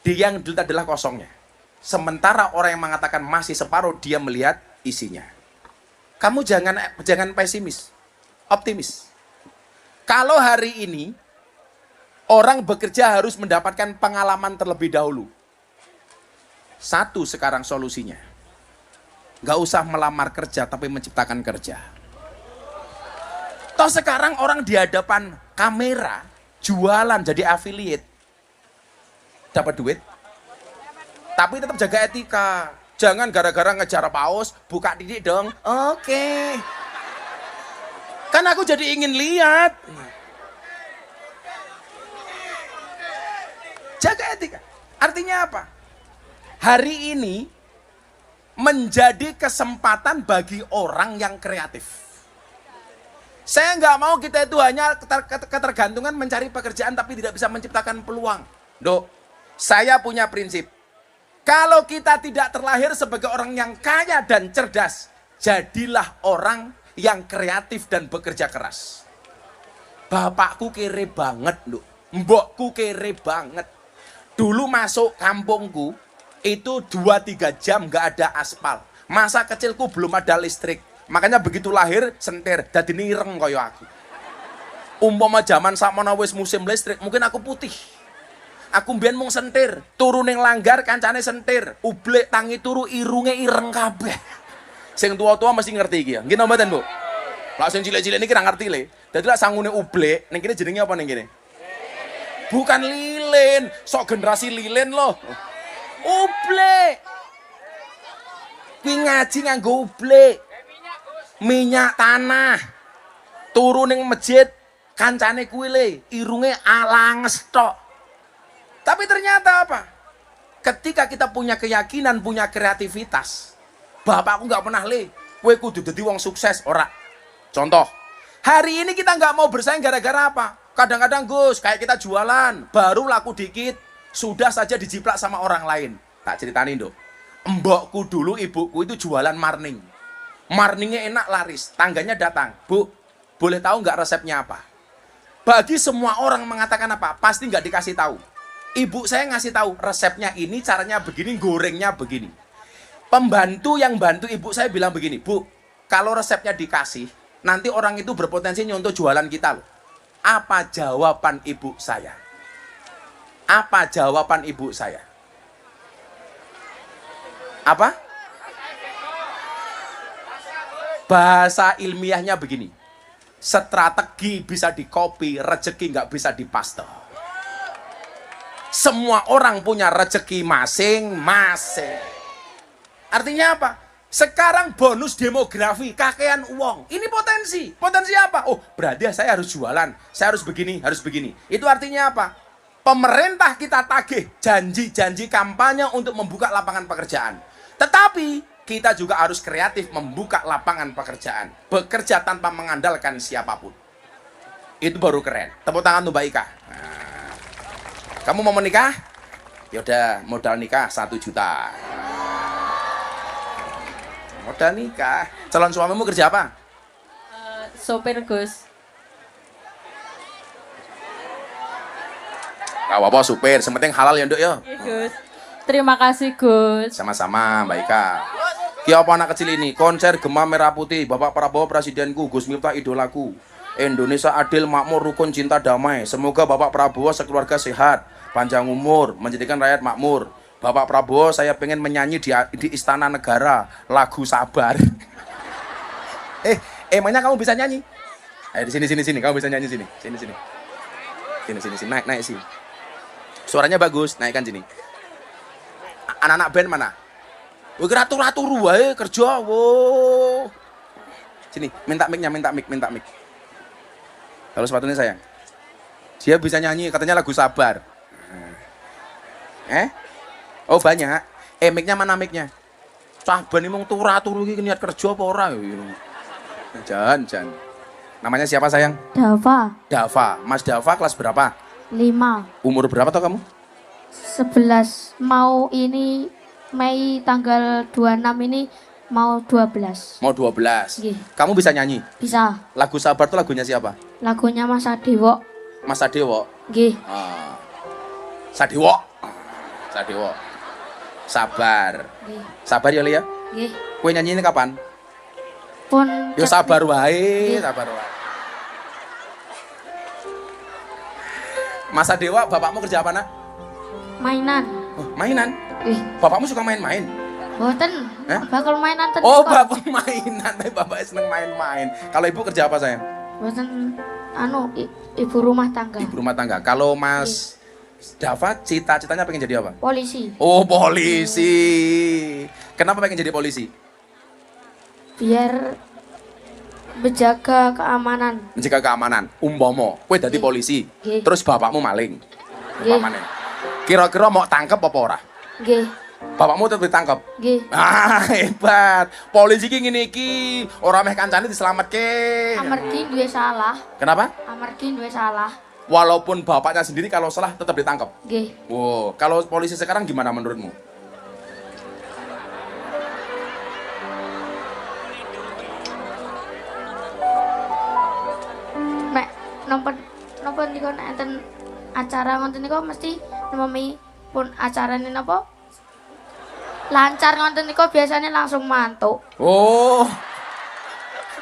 dia yang dilihat adalah kosongnya. Sementara orang yang mengatakan masih separuh, dia melihat isinya. Kamu jangan pesimis, optimis. Kalau hari ini orang bekerja harus mendapatkan pengalaman terlebih dahulu. Satu sekarang solusinya. Nggak usah melamar kerja tapi menciptakan kerja. Toh sekarang orang di hadapan kamera jualan jadi affiliate. Dapat duit. Tapi tetap jaga etika. Jangan gara-gara ngejar paus, buka titik dong. Oke. Kan aku jadi ingin lihat. Jaga etika. Artinya apa? Hari ini menjadi kesempatan bagi orang yang kreatif. Saya nggak mau kita itu hanya ketergantungan mencari pekerjaan tapi tidak bisa menciptakan peluang. Dok, saya punya prinsip. Kalau kita tidak terlahir sebagai orang yang kaya dan cerdas, jadilah orang yang kreatif dan bekerja keras. Bapakku kere banget, Dok. Mbokku kere banget. Dulu masuk kampungku, itu 2-3 jam nggak ada aspal. Masa kecilku belum ada listrik. Makanya begitu lahir, sentir. Jadi nireng kaya aku. Umpama zaman sakmono wis musim listrik, mungkin aku putih. Aku mbiyen mung sentir, turu ning langgar kancane sentir, ublek tangi turu irunge ireng kabeh. Sing tua-tua mesti ngerti iki ya. Nggih napa mboten, Bu? Lah sing cilik-cilik niki ra ngerti le. Dadi lak sangune ublek, ning kene jenenge apa ning kene? Bukan lilin, sok generasi lilin loh. Ublek. Kuwi ngaji nganggo ublek. Minyak tanah. Turu ning masjid kancane kuwi le, irunge alanges tok. Tapi ternyata apa? Ketika kita punya keyakinan, punya kreativitas, bapakku nggak pernah le, kowe kudu dadi wong sukses, ora. Contoh, Hari ini kita nggak mau bersaing gara-gara apa? Kadang-kadang Gus, kayak kita jualan, baru laku dikit, sudah saja dijiplak sama orang lain. Tak ceritain dong. Mbokku dulu, ibuku itu jualan marning. Marningnya enak, laris. Tangganya datang. Bu, boleh tahu nggak resepnya apa? Bagi semua orang mengatakan apa? Pasti nggak dikasih tahu. Ibu saya ngasih tahu, resepnya ini, caranya begini, gorengnya begini. Pembantu yang bantu ibu saya bilang begini, Bu, kalau resepnya dikasih, nanti orang itu berpotensi nyontoh jualan kita loh. Apa jawaban ibu saya? Apa jawaban ibu saya? Apa? Bahasa ilmiahnya begini. Strategi bisa di-copy, rezeki nggak bisa dipaste. Semua orang punya rezeki masing-masing. Artinya apa? Sekarang bonus demografi, kakean uang. Ini potensi. Potensi apa? Oh, berarti saya harus jualan. Saya harus begini, harus begini. Itu artinya apa? Pemerintah kita tagih janji-janji kampanye untuk membuka lapangan pekerjaan. Tetapi kita juga harus kreatif membuka lapangan pekerjaan. Bekerja tanpa mengandalkan siapapun. Itu baru keren. Tepuk tangan untuk Mbak Ika. Nah, kamu mau menikah? Yaudah, modal nikah 1 juta. Modal nikah. Calon suamimu kerja apa? Sopir Gus. Gak apa-apa supir, sementing halal ya nduk ya. Iya, Gus. Terima kasih Gus. Sama-sama Mbak Ika. Ki apa anak kecil ini? Konser Gema Merah Putih, Bapak Prabowo presidenku, Gus Miftah idolaku. Indonesia adil, makmur, rukun, cinta, damai. Semoga Bapak Prabowo sekeluarga sehat, panjang umur, menjadikan rakyat makmur. Bapak Prabowo saya pengen menyanyi di Istana Negara lagu Sabar. Emangnya kamu bisa nyanyi? Ayo di sini, kamu bisa nyanyi sini. Sini. Naik sini. Suaranya bagus, naikkan sini. Anak-anak band mana? Wih, ratu-ratu wae kerja, wo. Sini, minta mic. Kalau sepatunya sayang. Dia bisa nyanyi, katanya lagu Sabar. Oh banyak. Mic-nya mana mic-nya? Sabar nih mong turu-turu iki niat kerja apa ora? Jangan. Namanya siapa sayang? Dava. Mas Dava kelas berapa? 5. Umur berapa tau kamu? 11. Mau ini Mei tanggal 26 ini mau 12. Mau 12. Nggih. Kamu bisa nyanyi? Bisa. Lagu Sabar tuh lagunya siapa? Lagunya Mas Adewo. Mas Sadewo. Nggih. Sadewo. Sabar. Nggih. Sabar ya Lia? Nggih. Kue nyanyi ini kapan? Pun Yo sabar wae, Nggih. sabar wae. Mas Sadewo, bapakmu kerja apa nak? mainan. Oh, mainan. Bapakmu suka main-main? Boten. Bakal mainan ten. Oh, bapak mainan, tapi bapaknya seneng main-main. Kalau ibu kerja apa sayang? Boten ibu rumah tangga. Ibu rumah tangga. Kalau Mas Dava cita-citanya pengen jadi apa? Polisi. Oh, polisi. Kenapa pengen jadi polisi? Biar menjaga keamanan. Menjaga keamanan. Umpama kowe dadi polisi, Nggih. terus bapakmu maling. Nggih. Umpamane. Kira-kira mau tangkep apa ora? Nggih. Bapakmu tetep ditangkep. Nggih. Hebat. Polisi ki ngene iki, ora meh kancane dislametke. Amargi duwe salah. Kenapa? Amargi duwe salah. Walaupun bapaknya sendiri kalau salah tetap ditangkap. Nggih. Wow, kalau polisi sekarang gimana menurutmu? Mek napa niku enten acara ngoten niku mesti nememi pun acarane napa? Lancar ngoten niku biasanya langsung mantuk. Oh.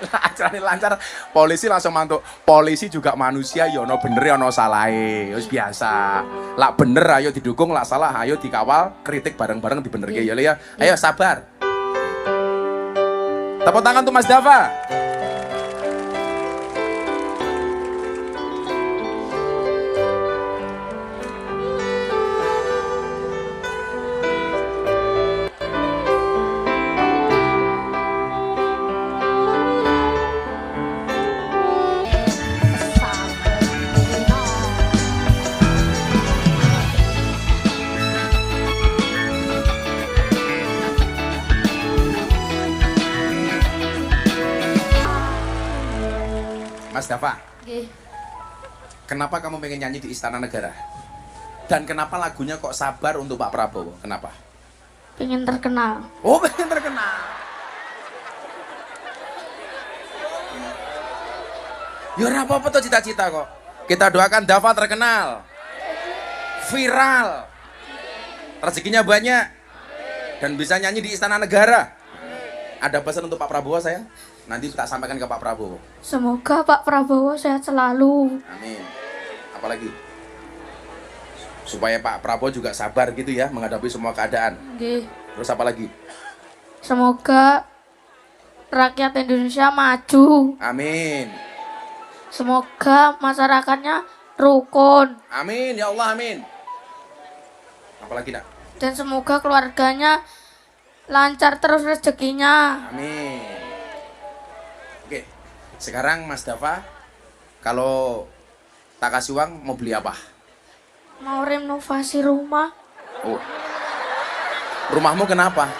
Acarane lancar, polisi langsung mantuk. Polisi juga manusia, ya ono bener ya ono salahe. Wis biasa. Lak bener ayo didukung, lak salah ayo dikawal, kritik bareng-bareng dibenerke ya Le ya. Ayo sabar. Tepuk tangan untuk Mas Dava. Mas Dava, Nggih. kenapa kamu pengen nyanyi di Istana Negara? Dan kenapa lagunya kok Sabar untuk Pak Prabowo? Kenapa? Pengen terkenal. Oh, pengen terkenal. Ya ora apa-apa tuh cita-cita kok. Kita doakan Dava terkenal. Viral. Rezekinya banyak. Dan bisa nyanyi di Istana Negara. Ada pesan untuk Pak Prabowo saya? Nanti tak sampaikan ke Pak Prabowo. Semoga Pak Prabowo sehat selalu. Amin. Apalagi? Supaya Pak Prabowo juga sabar gitu ya menghadapi semua keadaan. Nggih. Terus apa lagi? Semoga rakyat Indonesia maju. Amin. Semoga masyarakatnya rukun. Amin ya Allah, amin. Apalagi nak? Dan semoga keluarganya lancar terus rezekinya. Amin. Oke. Sekarang Mas Dava, kalau tak kasih uang mau beli apa? Mau renovasi rumah. Oh. Rumahmu kenapa?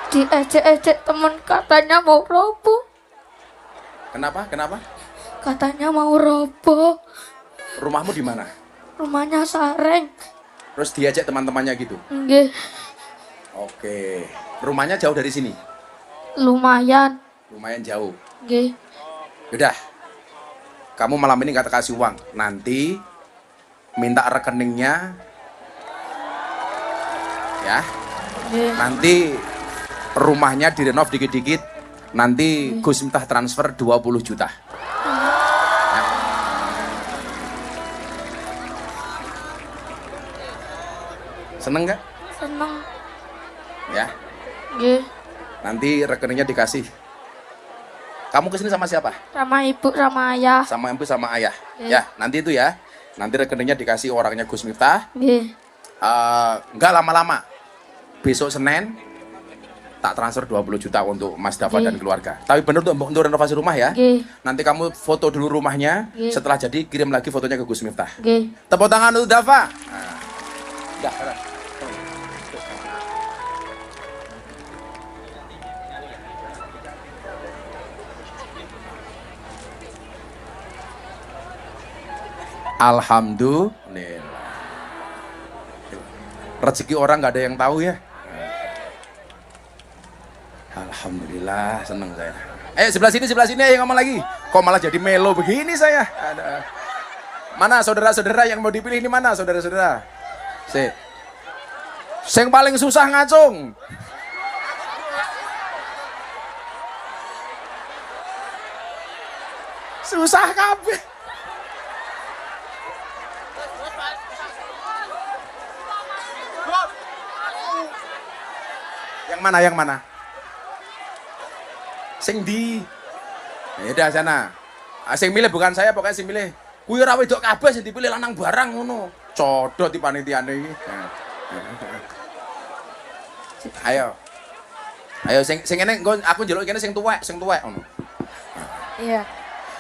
Diejek-ejek temen katanya mau roboh. Kenapa? Kenapa? Katanya mau roboh. Rumahmu di mana? Rumahnya sareng. Terus diajak teman-temannya gitu. Nggih. Oke. Rumahnya jauh dari sini? Lumayan. Lumayan jauh. Nggih. Udah. Kamu malam ini nggak kasih uang. Nanti minta rekeningnya. Ya. Nggih. Nanti rumahnya direnov dikit-dikit. Nanti Gus Miftah transfer 20 juta. Ya. Seneng nggak? Seneng. Ya. Nggih. Nanti rekeningnya dikasih. Kamu kesini sama siapa? Sama ibu sama ayah. Sama ibu sama ayah. Iya. Ya, nanti itu ya. Nanti rekeningnya dikasih orangnya Gus Miftah. Nggih. Nggak lama-lama. Besok Senin tak transfer 20 juta untuk Mas Dava Nggih. dan keluarga. Tapi benar untuk renovasi rumah ya. Nggih. Nanti kamu foto dulu rumahnya. Nggih. Setelah jadi kirim lagi fotonya ke Gus Miftah. Nggih. Tepuk tangan untuk Dava. Nah. Udah. Alhamdulillah. Rezeki orang nggak ada yang tahu ya. Alhamdulillah, seneng saya. Sebelah sini ayo ngomong lagi. Kok malah jadi melo begini saya? Ada. Mana saudara-saudara yang mau dipilih ini mana saudara-saudara? Sing paling susah ngacung. Susah kabeh. Yang mana? Sing di. Ya udah sana. Sing milih bukan saya, pokoknya sing milih. Kuwi ora wedok kabeh sing dipilih lanang barang ngono. Codot di panitiane iki. Ayo. Sing ngene aku njaluk kene sing tuwek ngono. Iya.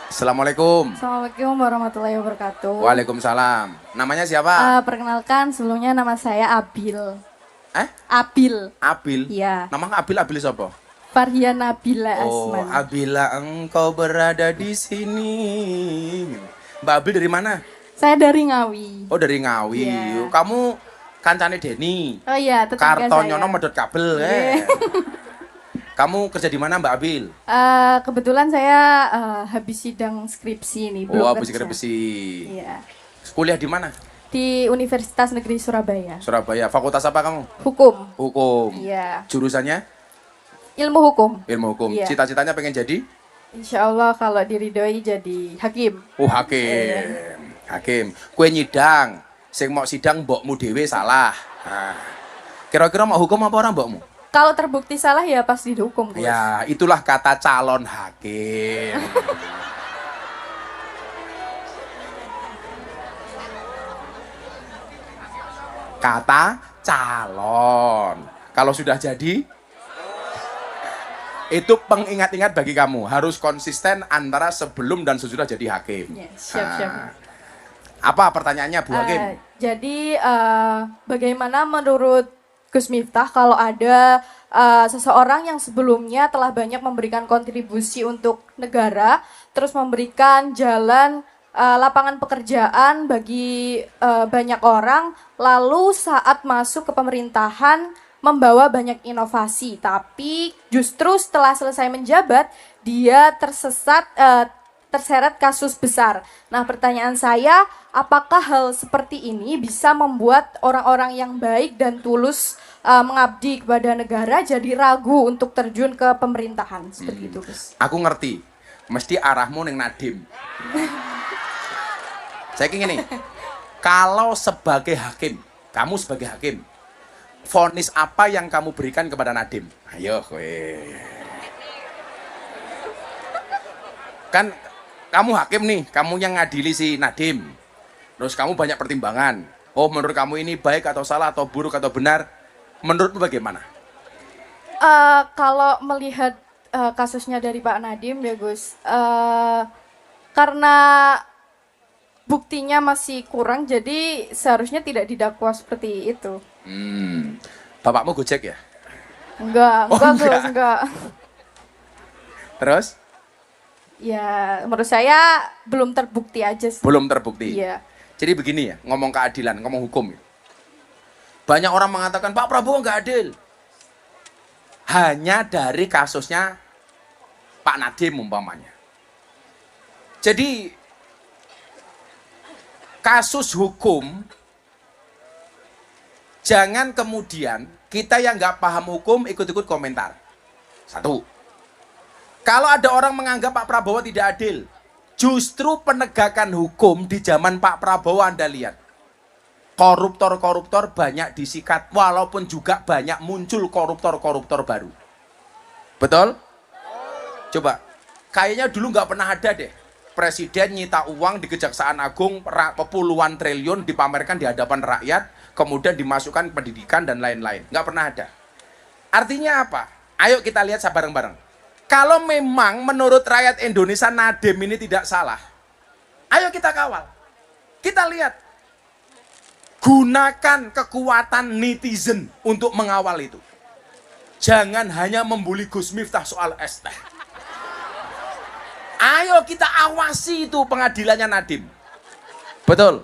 Assalamualaikum. Assalamualaikum warahmatullahi wabarakatuh. Waalaikumsalam. Namanya siapa? Perkenalkan, sebelumnya nama saya Abil. Abil. Iya. Nama Abil sapa? Farhian Nabila Oh, Asman. Abila engkau berada di sini. Mbak Abil dari mana? Saya dari Ngawi. Oh, dari Ngawi. Iya. Kamu kancane Deni. Oh iya, tetangga Kartonyono saya. medot kabel. Iya. Kamu kerja di mana Mbak Abil? Kebetulan saya habis sidang skripsi nih. belum Oh, habis kerja. skripsi. Iya. Kuliah di mana? Di Universitas Negeri Surabaya. Surabaya. Fakultas apa kamu? Hukum. Hukum. Iya. Jurusannya? Ilmu hukum. Ilmu hukum. Iya. Cita-citanya pengen jadi? Insya Allah kalau diridhoi jadi hakim. Oh, hakim. Hakim. Kue nyidang. Sing mau sidang mbokmu dhewe salah. Nah. Kira-kira mau hukum apa orang mbokmu? Kalau terbukti salah ya pasti dihukum. Gus. Ya, itulah kata calon hakim. Kata calon. Kalau sudah jadi, itu pengingat-ingat bagi kamu. Harus konsisten antara sebelum dan sesudah jadi hakim. Ya, siap. Apa pertanyaannya, Bu Hakim? Jadi bagaimana menurut Gus Miftah kalau ada seseorang yang sebelumnya telah banyak memberikan kontribusi untuk negara, terus memberikan jalan lapangan pekerjaan bagi banyak orang, lalu saat masuk ke pemerintahan membawa banyak inovasi, tapi justru setelah selesai menjabat dia terseret kasus besar. Nah, pertanyaan saya, apakah hal seperti ini bisa membuat orang-orang yang baik dan tulus mengabdi kepada negara jadi ragu untuk terjun ke pemerintahan seperti itu, Gus? Aku ngerti, mesti arahmu neng Nadim. Saya ingin nih, kalau sebagai hakim, kamu sebagai hakim, vonis apa yang kamu berikan kepada Nadim? Ayo, kowe. Kan kamu hakim nih, kamu yang ngadili si Nadim. Terus kamu banyak pertimbangan. Oh, menurut kamu ini baik atau salah atau buruk atau benar? Menurutmu bagaimana? Kalau melihat kasusnya dari Pak Nadim ya Gus, karena buktinya masih kurang, jadi seharusnya tidak didakwa seperti itu. Bapakmu Gojek ya? Enggak, Gus, enggak. Terus? Ya, menurut saya belum terbukti aja sih. Belum terbukti? Iya. Jadi begini ya, ngomong keadilan, ngomong hukum. Banyak orang mengatakan, Pak Prabowo nggak adil. Hanya dari kasusnya Pak Nadiem umpamanya. Jadi, kasus hukum, jangan kemudian kita yang nggak paham hukum ikut-ikut komentar. Satu. Kalau ada orang menganggap Pak Prabowo tidak adil, justru penegakan hukum di zaman Pak Prabowo Anda lihat. Koruptor-koruptor banyak disikat, walaupun juga banyak muncul koruptor-koruptor baru. Betul? Coba, kayaknya dulu nggak pernah ada deh. Presiden nyita uang di Kejaksaan Agung puluhan triliun dipamerkan di hadapan rakyat, kemudian dimasukkan pendidikan dan lain-lain. Nggak pernah ada. Artinya apa? Ayo kita lihat bareng-bareng. Kalau memang menurut rakyat Indonesia Nadiem ini tidak salah, ayo kita kawal. Kita lihat. Gunakan kekuatan netizen untuk mengawal itu. Jangan hanya membuli Gus Miftah soal es teh. Ayo kita awasi itu pengadilannya Nadiem. Betul.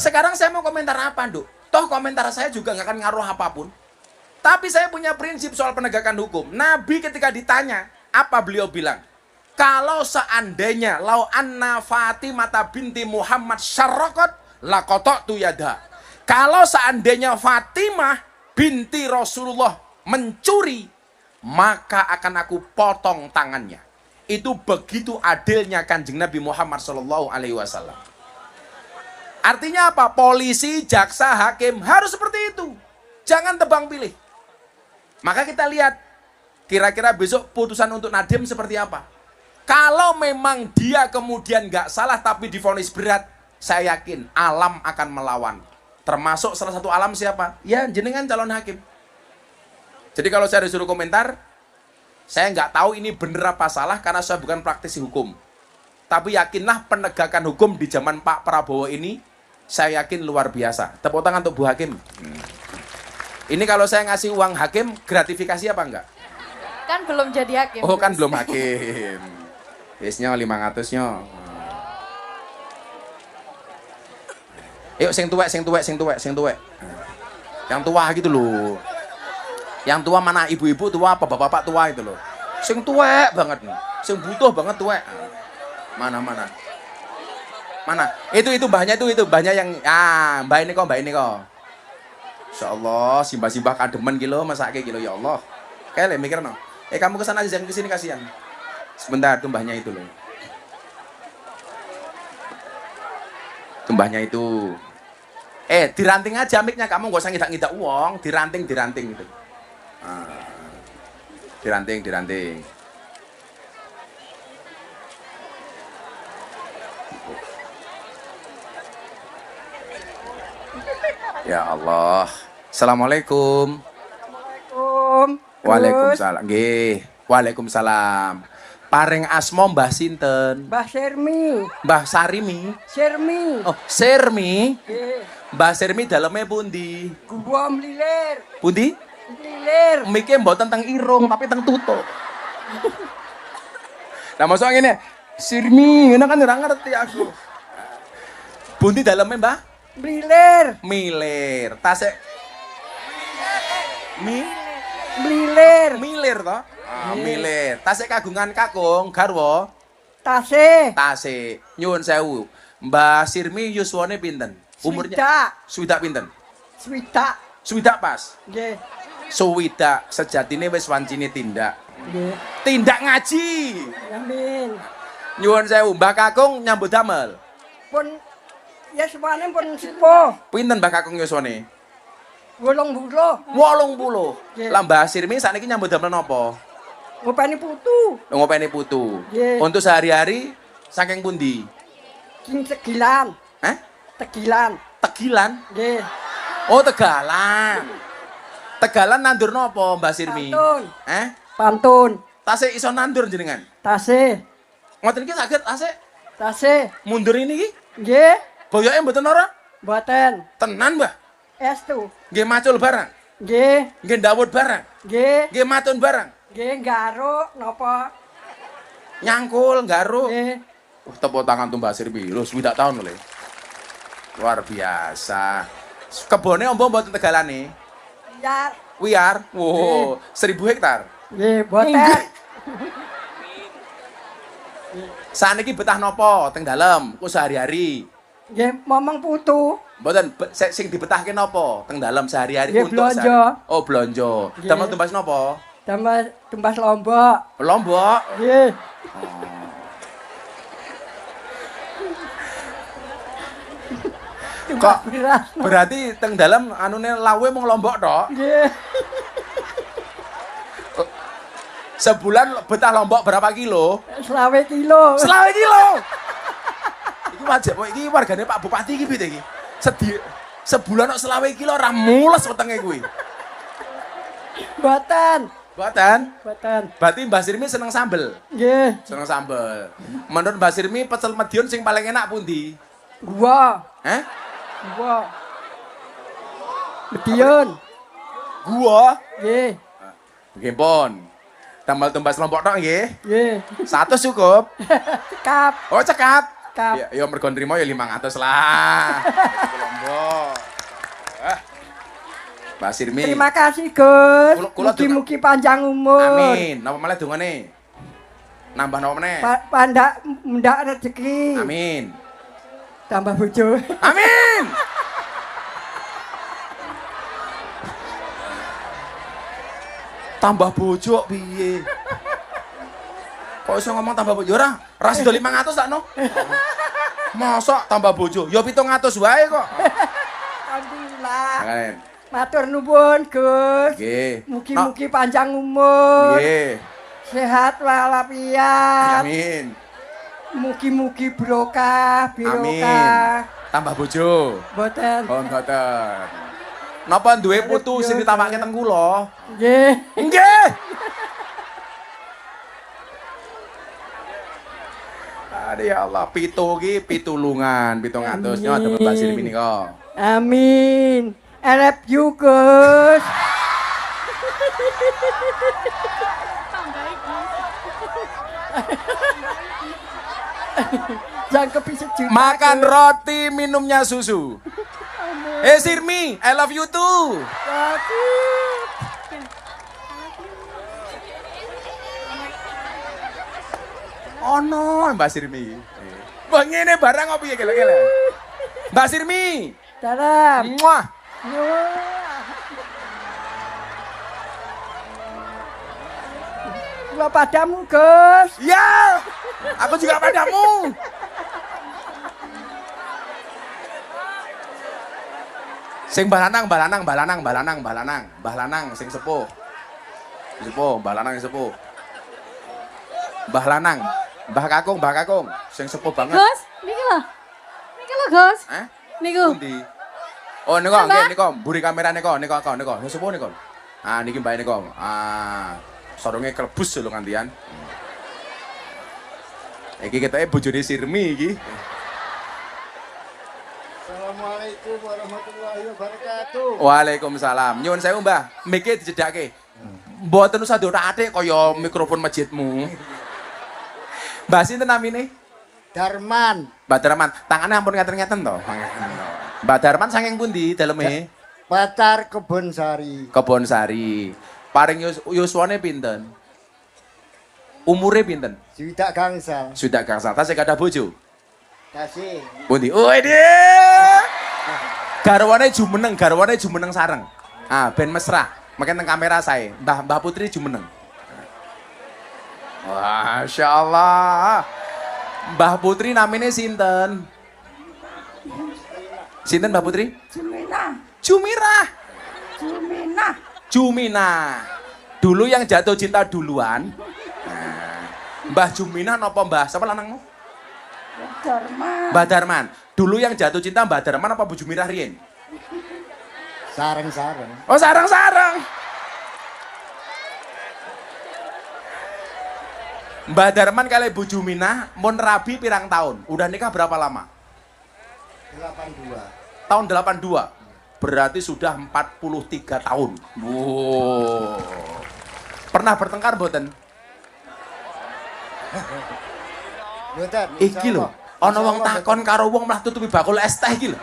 Sekarang saya mau komentar apa, Nduk? Toh komentar saya juga nggak akan ngaruh apapun. Tapi saya punya prinsip soal penegakan hukum. Nabi ketika ditanya, apa beliau bilang? Kalau seandainya lau anna Fatimah binti Muhammad syarraqat laqata'tu yada. Kalau seandainya Fatimah binti Rasulullah mencuri, maka akan aku potong tangannya. Itu begitu adilnya Kanjeng Nabi Muhammad SAW. Artinya apa? Polisi, jaksa, hakim harus seperti itu. Jangan tebang pilih. Maka kita lihat kira-kira besok putusan untuk Nadiem seperti apa. Kalau memang dia kemudian nggak salah tapi divonis berat, saya yakin alam akan melawan. Termasuk salah satu alam siapa? Ya jenengan calon hakim. Jadi kalau saya disuruh komentar, saya nggak tahu ini benar apa salah karena saya bukan praktisi hukum. Tapi yakinlah penegakan hukum di zaman Pak Prabowo ini, saya yakin luar biasa. Tepuk tangan untuk Bu Hakim. Ini kalau saya ngasih uang hakim, gratifikasi apa enggak? Kan belum jadi hakim. Oh kan belum hakim. Biasanya 500 nya. Yuk sing tuwek. Yang tua gitu loh. Yang tua mana ibu-ibu tua apa bapak-bapak tua itu loh. Sing tuwek banget nih. Sing butuh banget tuwek. Mana? Itu mbahnya yang mbak ini kok. Insyaallah simbah-simbah kademen kilo masake kilo ya Allah. Kayak mikir no. Kamu kesana aja jangan kesini kasihan. Sebentar tuh mbahnya itu loh. Tumbahnya itu. Diranting aja miknya, kamu gak usah ngidak-ngidak uang, diranting gitu. Diranting. Ya Allah. Assalamualaikum. Waalaikumsalam. Nggih. Waalaikumsalam. Paring asma Mbah sinten? Mbah Sermi. Mbah Sarimi. Sermi. Oh, Sermi. Nggih. Mbah Sermi daleme pundi? Gua mlilir. Pundi? Lilir. Mike mboten teng irung tapi teng tutuk. Nah masuk ngene, Sirmi, ngono kan ora ngerti aku. Bunti dalamnya, Mbah? Lilir. Milir. Tasik Lilir. milir toh? Milir. Tasik kagungan kakung garwa. Tasih. Tasik. Nyuwun sewu. Mbah Sirmi yuswane pinten? Umurnya swidak pinten? Swidak. Swidak pas. Nggih. Swidak sejatine wis wancine tindak. Nggih. Tindak ngaji. Amin. Nyuwun sewu, Mbah Kakung nyambut damel. Pun ya semuanya pun sepuh. Pinten Mbah Kakung yuswane? 80. 80. Lah Mbah Sirmi sakniki nyambut damel napa? Ngopeni putu. Ngopeni putu. Nggih. Untuk sehari-hari saking pundi? King Tegilan. Hah? Tegilan. Tegilan? Nggih. Oh, Tegalan. Tegalan nandur napa Mbah Sirmi? Pantun. Pantun. Pantun. Tasik iso nandur jenengan? Tasih. Ngoten iki saged tasik Tasih. mundur ini iki? Nggih. Boyoke mboten ora? Mboten. Tenan, Mbah. Estu. Nggih macul barang. Nggih. Nggih ndawut barang. Nggih. Nggih matun barang. Nggih garuk napa? Nyangkul, garuk. Nggih. Tepuk tangan tuh Mbak Sirmi. Lho, 7 tahun lho. Luar biasa. Kebone ombo mboten tegalane? Ya. Wiar. Wow, 1000 hektar. Nggih, mboten. Saniki betah nopo teng dalem ku sehari-hari? Nggih, momong putu. Mboten sing dibetahke nopo teng dalem sehari-hari Nggih, untuk blonjo. Oh, blonjo. Nggih. Damel tumbas nopo? Tambah tumbas lombok. Lombok. Nggih. Kok Beras. berarti teng dalem anune lawe mung lombok tok? Nggih. Sebulan betah lombok berapa kilo? 20 kilo. Selawe kilo. Iki wajib kok iki wargane Pak Bupati iki piye iki? Sebulan kok selawe kilo ora mules wetenge kuwi. Mboten. Mboten. Mboten. Berarti Mbah Sirmi seneng sambel. Nggih. Seneng sambel. Menurut Mbah Sirmi pecel Madiun sing paling enak pundi? Gua. Hah? Gua. Medion. Gua. Nggih. Nggih pun. Tambal tumbas lombok tok nggih. Nggih. 100 cukup. Cekap. Oh, cekap. Cekap. Ya mergo nrimo ya 500 lah. Itu lombok. Mbah Sirmi. Terima kasih, Gus. Kula Mugi-mugi panjang umur. Amin. Napa malah dongane? Nambah napa meneh? Pandak mendak rezeki. Amin. Tambah bojo. Amin. Tambah bojo piye? Kok iso ngomong tambah bojo ora? Ra sida 500 tak no? Mosok tambah bojo? Ya 700 wae kok. Alhamdulillah. Keren. Matur nuwun, Gus. Nggih. Mugi-mugi panjang umur. Nggih. Sehat walafiat. Amin. Mugi-mugi barokah, Amin. barokah. Tambah bojo. Mboten. Oh, mboten. Napa duwe putu sing ditapakke teng kula? Nggih. Nggih. Aduh ya Allah, pitulungan, 700 nya ada Mbak Sirmi nika. Amin. I love you, Gus. Jangan kepisah juga. Makan roti, minumnya susu. Sirmi, I love you too. Oh no, Mbak Sirmi. Wah ngene barang apa ya gele-gele. Mbak Sirmi. Salam. Muah. Gua padamu, Gus. Ya. Aku juga padamu. Sing balanang, sing sepuh. Sepuh, balanang sepuh. Mbah lanang, Mbah Kakung, sing sepuh banget. Gus, niki lho. Niki lho, Gus. Hah? Niku. Pundi? Oh, niko, nggih, niko, mburi kamera niko. Sing sepuh niko. Ah, niki mbae niko. Ah, sarunge klebus lho ngantian. Iki ketoke bojone Sirmi iki. Assalamualaikum warahmatullahi wabarakatuh. Waalaikumsalam. Nyuwun sewu, Mbah. Mike dijedake. Mboten usah diotak-atik kaya mikrofon masjidmu. Mbah sinten namine? Darman, Mbah Darman. Tangane ampun ngeten-ngeten to. Mbah Darman saking pundi daleme? pacar Kebon Sari. Kebon Sari. Paring yuswane pinten? Umure pinten? Sudah gangsal. Sudah gangsal. Tasih kada bojo? Kasih. Pundi? Wede. Garwane jumeneng sareng. Ah, ben mesra. Makin teng kamera saya. Mbah Putri jumeneng. Masya Allah. Mbah Putri namanya sinten? Sinten Mbah Putri? Jumina. Dulu yang jatuh cinta duluan. Nah, Mbah Jumina napa Mbah? Sapa lanangmu? Mbah Darman. Dulu yang jatuh cinta Mbah Darman apa Bu Jumirah riyen? Sareng-sareng. Oh, sareng-sareng. Mbah Darman kali Bu Juminah mun rabi pirang tahun? Udah nikah berapa lama? 82. Tahun 82. Berarti sudah 43 tahun. Wow. Pernah bertengkar mboten? Mboten. Iki lho, ana wong takon karo wong malah tutupi bakul es teh iki lho.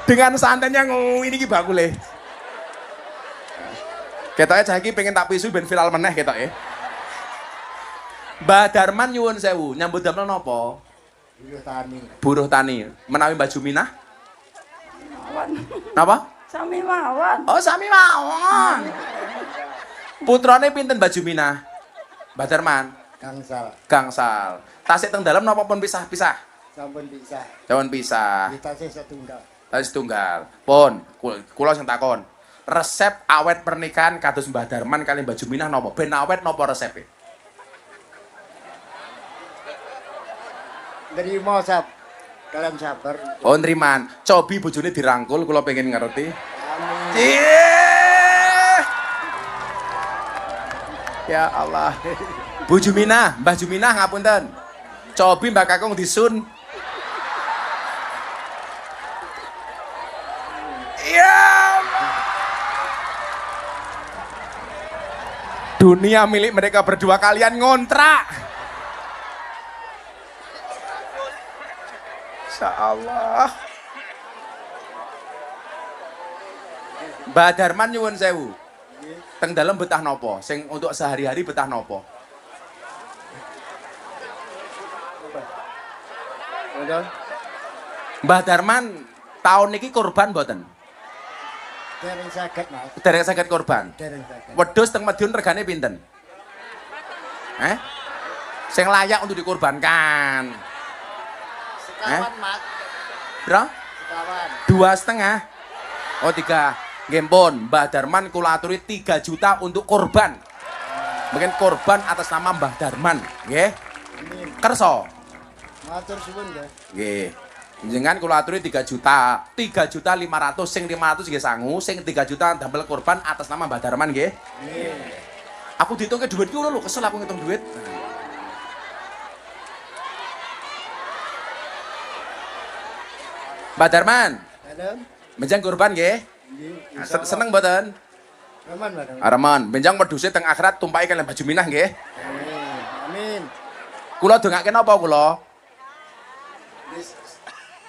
Dengan santainya ini ki bakule. Ketoke cah iki pengen tak pisu ben viral meneh ketoke. Mbah Darman nyuwun sewu, nyambut damel napa? Buruh tani. Buruh tani. Menawi Mbah Juminah? Napa? Sami mawon. Oh, sami mawon. Putrane pinten Mbah Juminah? Mbah Darman? Gangsal. Gangsal. Tasik teng dalem napa pun pisah-pisah? Sampun pisah. Sampun pisah. Kita sih setunggal. Tasik tunggal. Pun, kula sing takon. Resep awet pernikahan kados Mbah Darman kali Mbah Juminah napa? Ben awet napa resepe? Nerima kalian sabar. Oh, nriman. Cobi bojone dirangkul kula pengen ngerti. Amin. Ya Allah. Bu Juminah, Mbah Juminah ngapunten. Cobi Mbak Kakung disun. Ya. Dunia milik mereka berdua, kalian ngontrak. Insya Allah. Mbah Darman nyuwun sewu. Teng dalem betah nopo? Sing untuk sehari-hari betah nopo? Mbah Darman tahun niki korban mboten? Dereng saged, Mas. Dereng saged korban. Dereng saged. Wedhus teng Madiun regane pinten? Sing layak untuk dikorbankan. Sekawan, Mas. Bro? Sekawan. 2,5. Oh, 3. Nggih pun, Mbah Darman kula aturi 3 juta untuk korban. Mungkin korban atas nama Mbah Darman, nggih. Amin. Kerso. Matur suwun, ya. Nggih. Jenengan kula aturi 3 juta. 3.500.000, sing 500 nggih sangu, sing 3 juta damel korban atas nama Mbah Darman nggih. Amin. Aku ditungke duit ku lho, kesel aku ngitung duit. Mbah Darman, Dalem. benjang korban nggih. Nggih. Seneng mboten? Aman, Mas. Araman, benjang wedhuse teng akhirat tumpaki kalian Mbah Juminah nggih. Amin. Amin. Kula dongake napa kula? Wis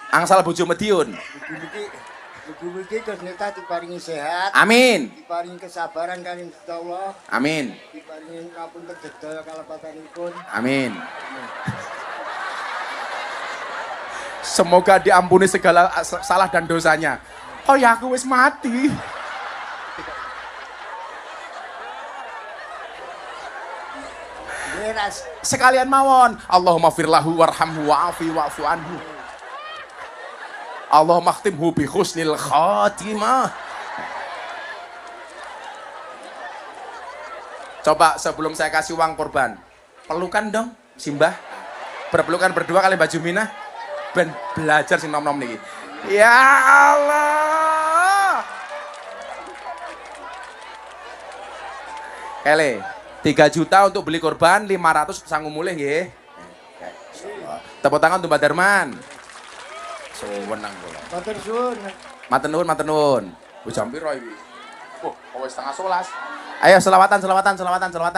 Angsal bojo Madiun. mugi-mugi Gus Neta diparingi sehat, Amin. diparingi kesabaran kalian Gusti Allah, Amin. diparingi ngapunten sedaya kalepatanipun. Amin. Semoga diampuni segala salah dan dosanya. Oh ya, aku wis mati. Beras. Sekalian mawon. Allahumma firlahu warhamhu wa'afi wa'fu anhu. Allahumma khtimhu bi husnil khatimah. Coba sebelum saya kasih uang korban, pelukan dong, Simbah. Berpelukan berdua kali Mbak Juminah. Ben belajar sing nom-nom niki. Ya Allah. Kele, 3 juta untuk beli korban, 500 sanggup mulih nggih. Tepuk tangan untuk Mbak Darman. Sewenang kula. Matur suwun. Matur nuwun, matur nuwun. Wis jam piro iki? Oh, wis setengah 11. Ayo selawatan.